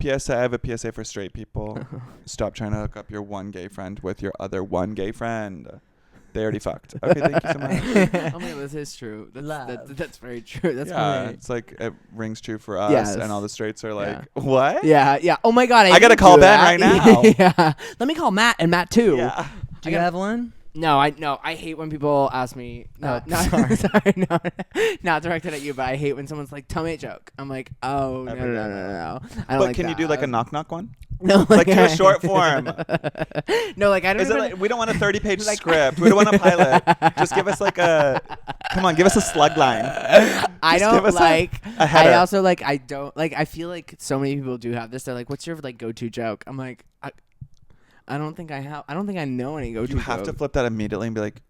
PSA. I have a PSA for straight people. Stop trying to hook up your one gay friend with your other one gay friend. They already fucked. Okay, thank you so much. Oh my, this is true. That's very true. That's great. It's like it rings true for us, and all the straights are like, what? Yeah. Oh my god, I gotta call Ben right now. Yeah. Let me call Matt and Matt too. Yeah. Do you have one? No, I hate when people ask me. Not directed at you, but I hate when someone's like, "Tell me a joke." I'm like, "Oh no." I don't But like can you do like a knock knock one? No, like do a short form. No, like I don't. Is it like, we don't want a 30-page script. We don't want a pilot. Just give us like a. Come on, give us a slug line. I Just don't like. a header. I also like. I don't like. I feel like so many people do have this. They're like, "What's your like go-to joke?" I'm like, I don't think I have. I don't think I know any go-to. You have joke. to flip that immediately and be like,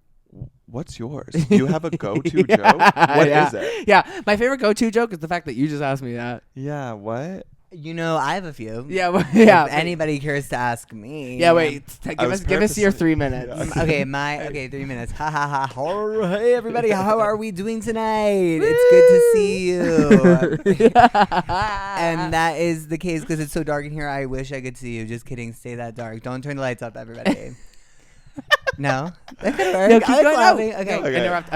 "What's yours? Do you have a go-to joke? What is it?" Yeah, my favorite go-to joke is the fact that you just asked me that. Yeah. What? You know, I have a few. Yeah, well, yeah. If anybody cares to ask me. Yeah, wait. Give us your 3 minutes. Yeah. Okay, 3 minutes. Ha ha ha. Hey everybody, how are we doing tonight? It's good to see you. And that is the case because it's so dark in here. I wish I could see you. Just kidding. Stay that dark. Don't turn the lights up, everybody. No, that could work. No, keep going. Laughing. Okay. Okay. Interrupt.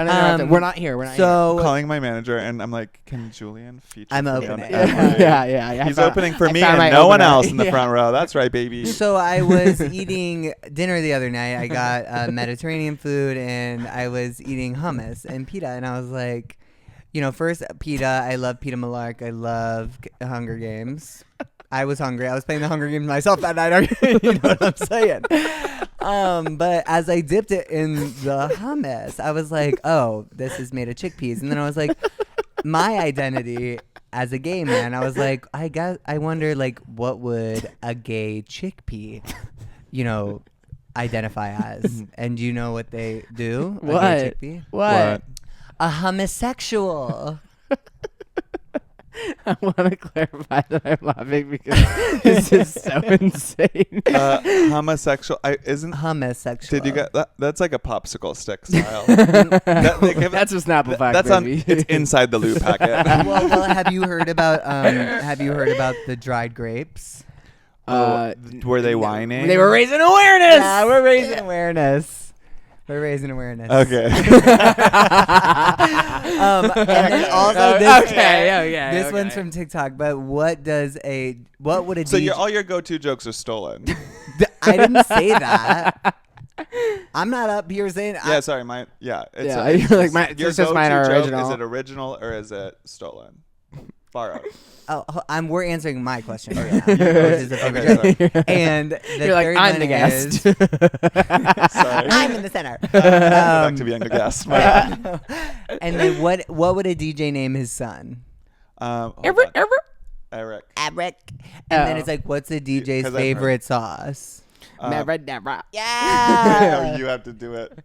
We're not here. We're not So I'm calling my manager and I'm like, "Can Julian feature?" I'm me on opening. every-" Yeah. He's opening for me found and my no one opener. else in the Yeah. front row. That's right, baby. So I was eating dinner the other night. I got Mediterranean food and I was eating hummus and pita. And I was like, first pita. I love Pita Malark. I love Hunger Games. I was hungry. I was playing the Hunger Games myself that night. You know what I'm saying? But as I dipped it in the hummus, I was like, oh, this is made of chickpeas. And then I was like, my identity as a gay man, I was like, I wonder, like, what would a gay chickpea, identify as? And do you know what they do? What? A gay chickpea? What? A homosexual. I want to clarify that I'm laughing because this is so insane. Homosexual. Isn't Homosexual. Did you get that? That's like a popsicle stick style. That's a Snapple fact, That's baby. It's inside the loop packet. well, have you heard about the dried grapes? Were they whining? They were raising awareness. Yeah, we're raising awareness. We're raising awareness. Okay. And then also this. This okay. one's from TikTok. But what would a So DJ all your go-to jokes are stolen. I didn't say that. I'm not up here saying. Yeah, sorry, mine. Yeah, you're like mine. Your It's just mine go-to are joke, original. is it original or is it stolen? Borrowed. We're answering my question. Okay. Which is the favorite joke. And the You're like, third I'm one the guest. Sorry. I'm in the center. Back to being a guest. And then what would a DJ name his son? Eric. Eric. And then it's like, what's a DJ's 'Cause I've favorite sauce? Never. Yeah. No, you have to do it.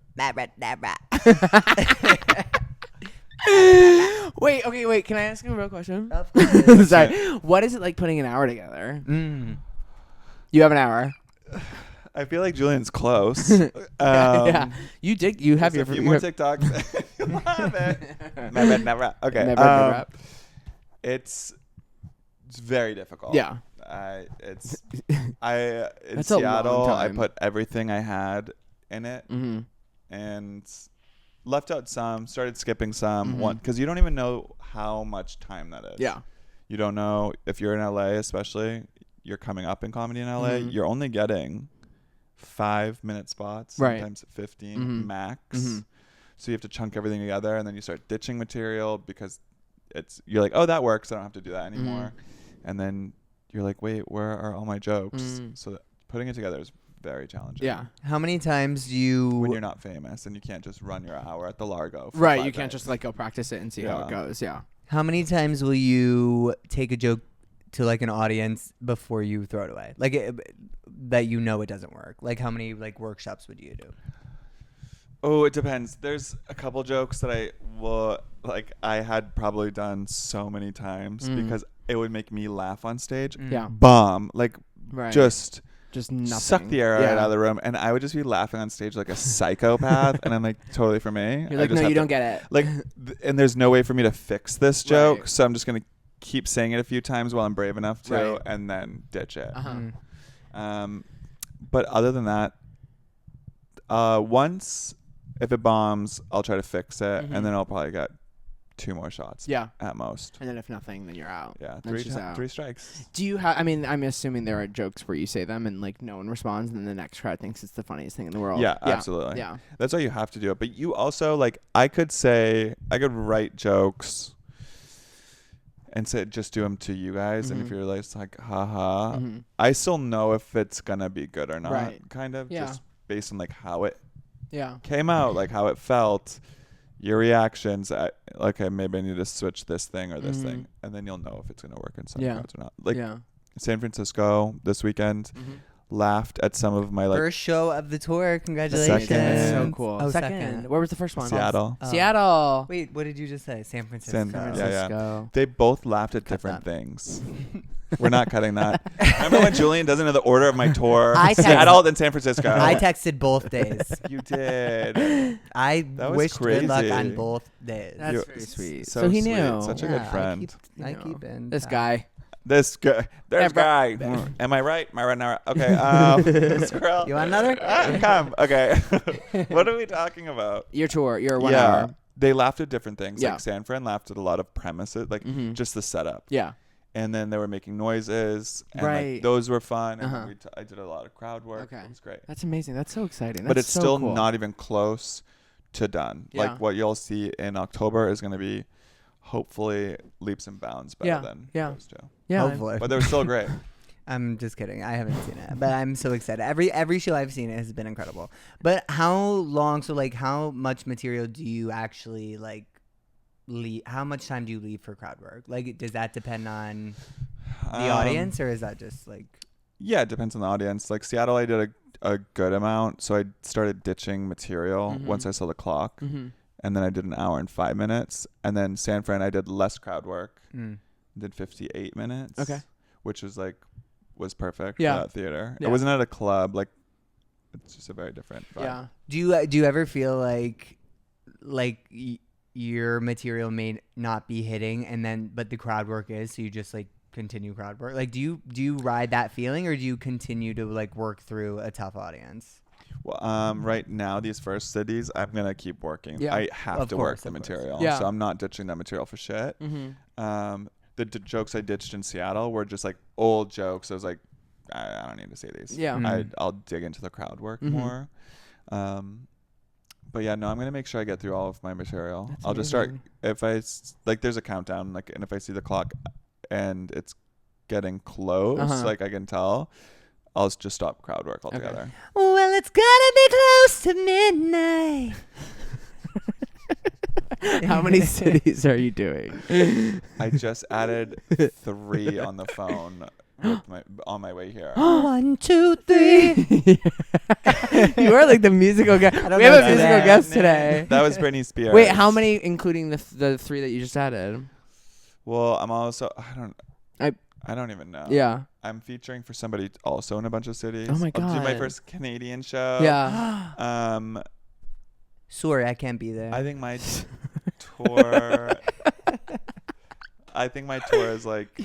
Wait. Can I ask you a real question? Of course. Sorry. What is it like putting an hour together? You have an hour. I feel like Julian's close. Yeah. You have your a few more TikToks. You'll have it. Never. Okay. Never. It's very difficult. Yeah. In That's a long Seattle, I time. put everything I had in it Mm-hmm. and left out some, started skipping some, because you don't even know how much time that is. Yeah. You don't know if you're in LA, especially you're coming up in comedy in LA, you're only getting 5-minute spots, Right. sometimes 15 max. So you have to chunk everything together, and then you start ditching material because you're like, oh, that works, I don't have to do that anymore. And then you're like, wait, where are all my jokes? So putting it together is very challenging. Yeah. How many times When you're not famous and you can't just run your hour at the Largo. Right. 5 You can't days. just like go practice it and see how it goes. Yeah. How many times will you take a joke to like an audience before you throw it away? Like that it doesn't work. Like how many like workshops would you do? Oh, it depends. There's a couple jokes that I had probably done so many times because it would make me laugh on stage. Yeah. Bomb. Like just nothing. suck the air right out of the room, and I would just be laughing on stage like a psychopath. And I'm like, totally for me. You're like, no, you don't get it. Like, and there's no way for me to fix this joke, Right. so I'm just gonna keep saying it a few times while I'm brave enough to, Right. and then ditch it. Uh-huh. But other than that, once if it bombs, I'll try to fix it, and then I'll probably get 2 more shots. Yeah. At most. And then if nothing, then you're out. Yeah. Then she's out. 3 strikes. Do you have? I mean, I'm assuming there are jokes where you say them and like no one responds, and then the next crowd thinks it's the funniest thing in the world. Yeah, absolutely. Yeah. That's why you have to do it. But you also I could write jokes and say just do them to you guys. And if you're like haha, I still know if it's gonna be good or not, kind of just based on like how it came out, like how it felt, your reactions. Okay, maybe I need to switch this thing or this thing, and then you'll know if it's gonna work in some crowds or not. Like San Francisco this weekend. Laughed at some of my first show of the tour. Congratulations! Second. So cool. Oh, second. Where was the first one? Seattle. Seattle. Wait, what did you just say? San Francisco. San Francisco. They both laughed at different things. We're not cutting that. Remember when Julian doesn't know the order of my tour? Seattle and San Francisco. I texted both days. You did. I wished good luck on both days. That's very sweet. So he sweet. knew. Such a good friend. I keep in this guy. This guy. There's guy. Am I right? Am I right now? Okay. Squirrel. You want another? Come. Okay. What are we talking about? Your tour. Your 1 hour. They laughed at different things. Yeah. Like San Fran laughed at a lot of premises, like just the setup. Yeah. And then they were making noises. And like, those were fun. And I did a lot of crowd work. Okay. It was great. That's amazing. That's so exciting. But it's so still cool. not even close to done. Yeah. Like what you'll see in October is going to be hopefully leaps and bounds better than those two. Yeah. Hopefully. But they're still great. I'm just kidding. I haven't seen it, but I'm so excited. Every show I've seen it has been incredible. But how long? So like, how much material do you actually like? How much time do you leave for crowd work? Like, does that depend on the audience, or is that just like? Yeah, it depends on the audience. Like Seattle, I did a good amount, so I started ditching material once I saw the clock, and then I did an hour and 5 minutes. And then San Fran, I did less crowd work, did 58 minutes. Okay, which was perfect for that that theater. It wasn't at a club. Like, it's just a very different vibe. Yeah. Do you ever feel like your material may not be hitting, but the crowd work is, so you just like continue crowd work? Like, do you ride that feeling, or do you continue to like work through a tough audience? Well, right now, these first cities, I'm gonna keep working. I have to work the material, so I'm not ditching that material for shit. The jokes I ditched in Seattle were just like old jokes. I was like, I don't need to say these. Yeah, I'll dig into the crowd work more. But yeah, no, I'm gonna make sure I get through all of my material. I'll just start if I there's a countdown, like, and if I see the clock and it's getting close, like I can tell, I'll just stop crowd work altogether. Okay. Well, it's gotta be close to midnight. How many cities are you doing? I just added 3 on the phone on my way here. 1, 2, 3. You are like the musical guy. We have a musical guest today. That was Britney Spears. Wait, how many, including the 3 that you just added? Well, I'm also I don't even know. Yeah. I'm featuring for somebody also in a bunch of cities. Oh my god. I'll do my first Canadian show. Yeah. Sorry, I can't be there. I think my tour is like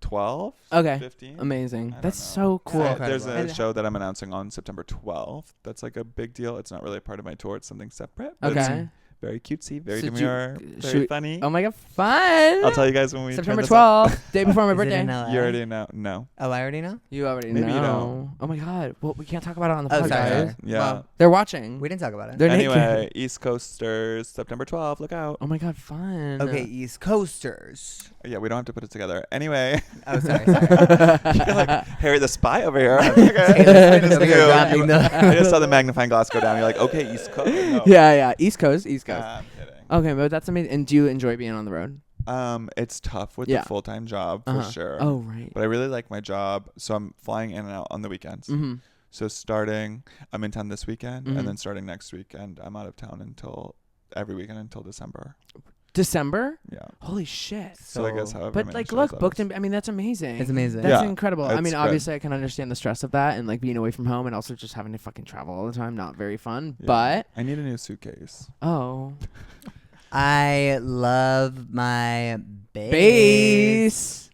12, 15. Amazing. That's so cool. There's a show that I'm announcing on September 12th. That's like a big deal. It's not really a part of my tour. It's something separate. Okay. Very cutesy, very demure, very funny. Oh my god, fun! I'll tell you guys when we September 12th, day before my birthday. You already know. No. Oh, I already know? You already know. Maybe you don't. Oh my god. Well, we can't talk about it on the podcast. Sorry. Yeah. Wow. They're watching. We didn't talk about it. They're anyway, naked. East Coasters, September 12th. Look out. Oh my god, fun. Okay, East Coasters. Yeah, we don't have to put it together. Anyway. Oh, sorry. You're like, Harry the Spy over here. Okay. I just saw the magnifying glass go down. You're like, okay, East Coast. No. Yeah. East Coast. I'm kidding. Okay, but that's amazing. And do you enjoy being on the road? It's tough with the full-time job for sure. Oh, right. But I really like my job, so I'm flying in and out on the weekends. So I'm in town this weekend, and then starting next weekend, I'm out of town every weekend until December. December? Yeah. Holy shit. So I guess however. But like, look, booked in. I mean, that's amazing. It's amazing. That's incredible. I mean, obviously, I can understand the stress of that and like being away from home and also just having to fucking travel all the time. Not very fun. Yeah. But I need a new suitcase. Oh. I love my base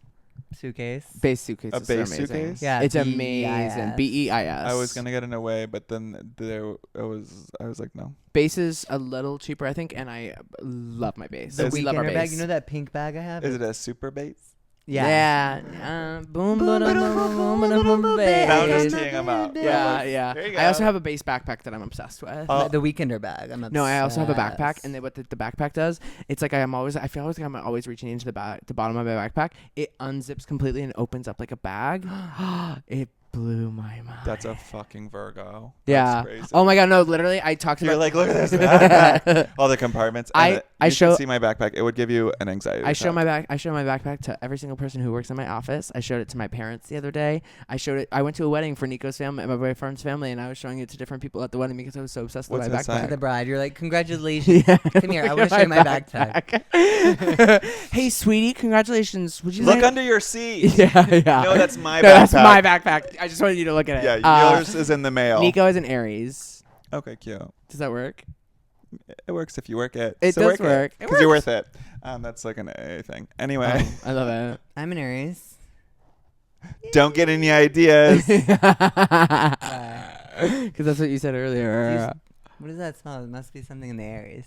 suitcase. Base suitcase. A is base amazing. suitcase? Yeah, it's amazing. BEIS. I was gonna get an away, but then I was like, no. Base is a little cheaper, I think, and I love my base. The we love our bag. base. You know that pink bag I have? Is it a super base? Yeah. Boom, boom, boom, boom, boom, boom, Now I'm just bass. teeing them up. Yeah. There you I also go. have a bass backpack that I'm obsessed with. The Weekender bag. I'm obsessed. No, I also have a backpack, and what the backpack does, it's like I feel like I'm always reaching into the bottom of my backpack. It unzips completely and opens up like a bag. It blew my mind. That's a fucking Virgo. Yeah. That's crazy. Oh my god, no, literally, I talked You're about. like, look at this backpack. All the compartments. I show. should see my backpack. It would give you an anxiety. I show attack. my backpack to every single person who works in my office. I showed it to my parents the other day. I went to a wedding for Nico's family, my boyfriend's family, and I was showing it to different people at the wedding because I was so obsessed with What's my it say? backpack. The bride. You're like, congratulations. Yeah. Come here. I want to show you my backpack. Hey, sweetie, congratulations. Would you Look like under your seat. Yeah. No, that's my backpack. That's my backpack. I just wanted you to look at it. Yeah, yours is in the mail. Nico is an Aries. Okay, cute. Does that work? It works if you work it. It does work. Because you're worth it. That's like an A thing. Anyway. I love it. I'm an Aries. Don't get any ideas. Because that's what you said earlier. What does that smell? It must be something in the Aries.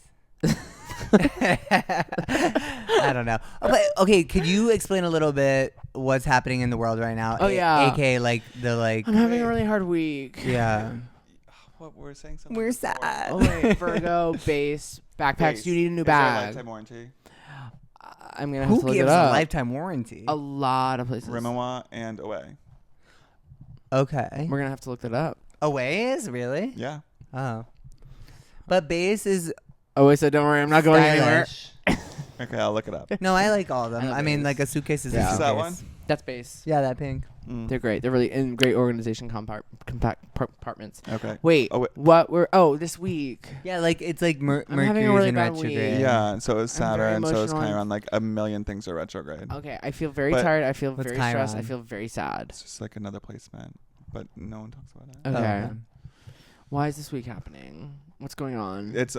I don't know. Oh, but okay, could you explain a little bit what's happening in the world right now? Oh, yeah. AKA I'm having a really hard week. Yeah. What we're saying something. We're before. sad. Oh wait, Virgo, base, backpacks. Base. You need a new Is there a bag. lifetime warranty? I'm gonna have Who to look gives it a up. lifetime warranty? A lot of places. Rimawa and Away. Okay. We're gonna have to look that up. Away is really? Yeah. Oh. But base is Oh wait, so don't worry, I'm not going anywhere. stylish. Okay, I'll look it up. No, I like all of them. I love I mean, base. like a suitcase is Yeah. a Is suitcase. that one? That's base. Yeah, that pink. They're great. They're really in great organization compartments. Okay. Wait, Oh, wait. what we're this week. Yeah, like it's like I'm having a Mercury's really in bad retrograde. week. Yeah, and so is I'm very Saturn, so it's emotional. Chiron. Like a million things are retrograde. Okay, I feel very But- tired. I feel What's very stressed. I Chiron? feel very sad. It's just like another placement, but no one talks about it. Okay. Oh, Why is this week happening? What's going on? It's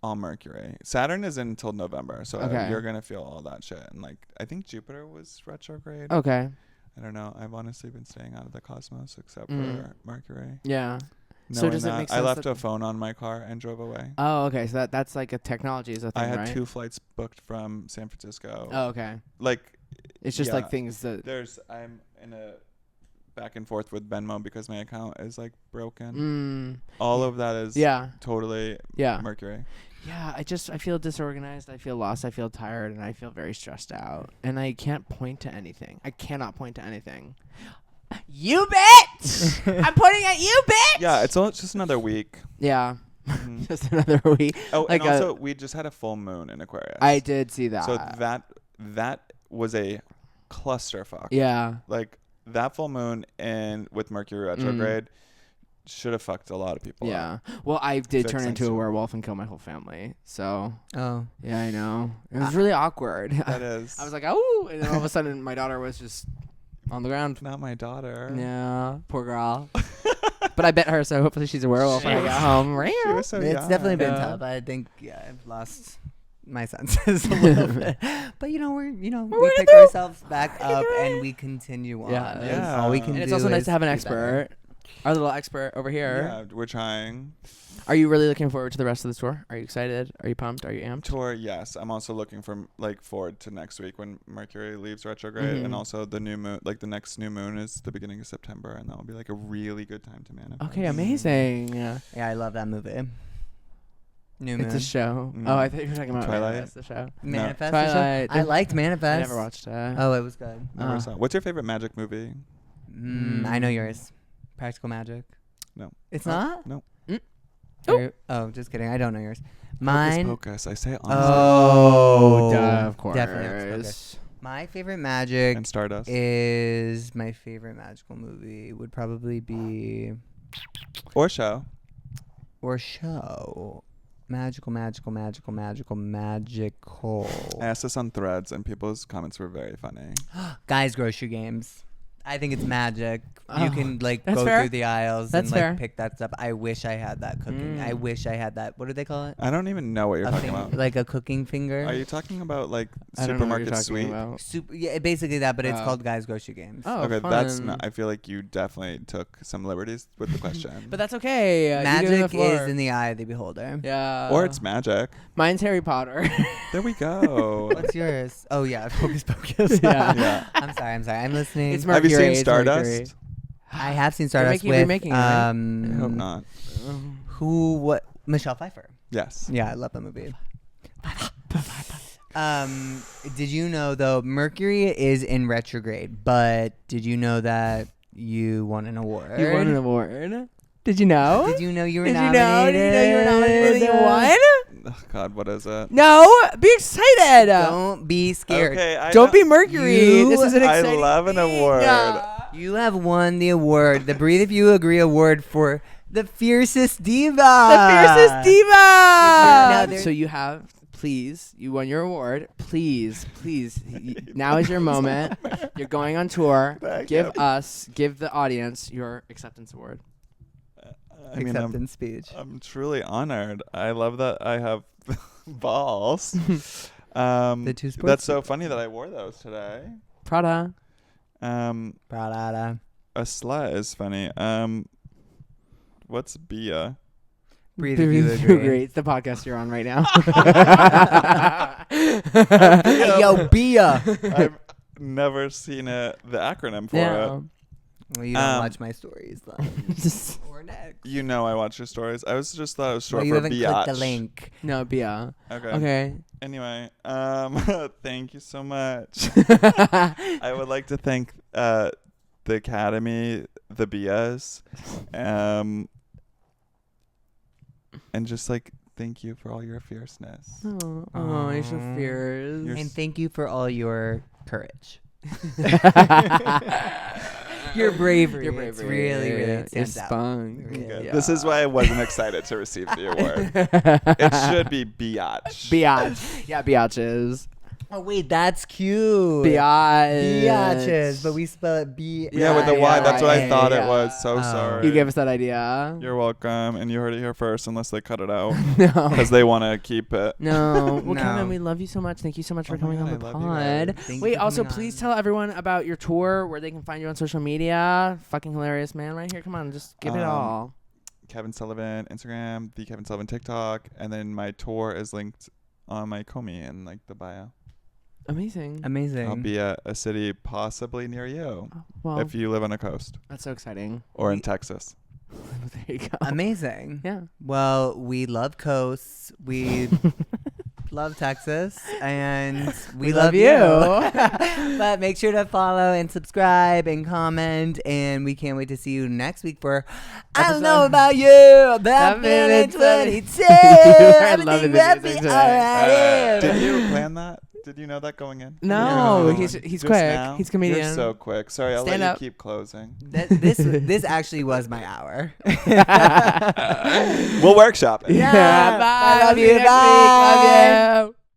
all Mercury. Saturn is until November, so Okay. you're gonna feel all that shit. And like, I think Jupiter was retrograde. Okay. I don't know. I've honestly been staying out of the cosmos except Mm. for Mercury. Yeah. So Knowing does it that, make I sense left that- a phone on my car and drove away. Oh, okay. So that's like a technology is a thing, I had right? 2 flights booked from San Francisco. Oh, okay. Like, It's just yeah. like things that. I'm in a back and forth with Venmo because my account is like broken. All of that is Yeah. totally Yeah. Mercury. Yeah. I feel disorganized. I feel lost. I feel tired, and I feel very stressed out. And I can't point to anything. I cannot point to anything. You bitch! I'm pointing at you, bitch! Yeah, it's just another week. Yeah. Mhm. Just another week. Oh, Like and also we just had a full moon in Aquarius. I did see that. So that was a clusterfuck. Yeah. Like that full moon and with Mercury retrograde should have fucked a lot of people up. Yeah. Well, I did Fix turn things into a too. werewolf and kill my whole family. So, Oh. yeah, I know. It was really awkward. That is. I was like, oh, and then all of a sudden my daughter was just on the ground. Not my daughter. Yeah, poor girl. But I bet her, so hopefully she's a werewolf when I get home. She was so It's young. definitely been Yeah. tough. I think I've lost my senses a little bit. But we working pick through. ourselves back up and we continue on. Yeah. And Yeah. all we can And do it's also nice is to have an be expert. better. Our little expert over here. Yeah, we're trying. Are you really looking forward to the rest of the tour? Are you excited? Are you pumped? Are you amped? Tour, yes. I'm also looking forward to next week when Mercury leaves retrograde, Mhm. and also the new moon. Like the next new moon is the beginning of September, and that will be like a really good time to manifest. Okay, amazing. Yeah. Yeah, I love that movie. New Moon. It's a show. Mm. Oh, I thought you were talking about Twilight? Manifest, the show. Manifest. Twilight. I liked Manifest. I never watched it. Oh, it was good. Never saw. What's your favorite magic movie? I know yours. Practical Magic. No. It's Oh, not? no. Oh, just kidding. I don't know yours. Hocus Mine. Pocus. I say it honestly. Oh, duh, of course. Definitely Hocus Pocus. My favorite magic And Stardust. is my favorite magical movie would probably be Or show. or show. Magical. I asked this on Threads, and people's comments were very funny. Guys, grocery games. I think it's magic. You can like that's go fair. through the aisles That's and like fair. pick that stuff. I wish I had that cooking. I wish I had that. What do they call it? I don't even know what you're talking about. Like a cooking finger. Are you talking about like I don't know what you're supermarket talking sweet? about. Super, yeah, basically that, but it's Oh. called Guys Grocery Games. Oh, Okay, fun. that's not. I feel like you definitely took some liberties with the question. But that's okay. You give it Magic the floor. is in the eye of the beholder. Yeah. Or it's magic. Mine's Harry Potter. There we go. What's yours? Oh yeah, Focus Pocus. Yeah. Yeah. I'm sorry. I'm listening. It's Have you Mercury, seen it's Stardust? Mercury. I have seen Stardust remaking with it, right? I hope not. who? What? Michelle Pfeiffer. Yes. Yeah, I love that movie. Did you know though Mercury is in retrograde? But did you know that you won an award? You won an award. Did you know? Did you know you were Did nominated? you know you were nominated? You won? Oh, God, what is it? No, be excited. Don't be scared. Okay, Don't be Mercury. This is an I exciting love an thing. award. You have won the award, the Breathe If You Agree award for the fiercest diva. The fiercest diva. Now there- So you have, please, you won your award. Please, now is your moment. You're going on tour. Give the audience your acceptance award. I mean, Acceptance speech. I'm truly honored. I love that I have balls. The two sports. That's so funny that I wore those today. Prada. Prada. A slut is funny. What's Bia? Breathe If You Agree. It's the podcast you're on right now. Hey, yo, Bia. I've never seen the acronym for Yeah. it. Well, you don't watch my stories, though. Or next. You know I watch your stories. I was just thought it was short Well, you for haven't clicked the biatch. link. No, Bia. Okay. Okay. Anyway, thank you so much. I would like to thank the Academy, the Bias, and just like thank you for all your fierceness. Oh, you're so fierce. You're And thank you for all your courage. Your bravery. Your It's bravery. really, really Your stands out. spunk. Really. Okay. Yeah. This is why I wasn't excited to receive the award. It should be biatch. Biatch. Yeah, biatches. Oh, wait, that's cute. Biatch. Biatches, but we spell it B. Yeah, with the Y. That's what I thought yeah. it was. So sorry. You gave us that idea. You're welcome, and you heard it here first, unless they cut it out No. because they want to keep it. No. Well, No. Kevin, we love you so much. Thank you so much for Oh my coming on God, the I love you guys. pod. Thank you Wait, for also, coming please on. tell everyone about your tour, where they can find you on social media. Fucking hilarious, man. Right here. Come on. Just give it all. Kevin Sullivan Instagram, the Kevin Sullivan TikTok, and then my tour is linked on my Comey in like the bio. Amazing. Amazing. I'll be at a city possibly near you Well, if you live on a coast that's so exciting. or in Texas. There you go. Amazing. Yeah. Well, we love coasts. We love Texas. And we love you. But make sure to follow and subscribe and comment. And we can't wait to see you next week for I Don't Know About You. That feeling 22. I love Everything the will music be today. alright. Did you plan that? Did you know that going in? No, Yeah. he's Just quick. now? He's a comedian. You're so quick. Sorry, I'll Stand let up. you keep closing. This actually was my hour. We'll workshop it. Yeah. Bye. I love See you you. next week. Bye. Love you.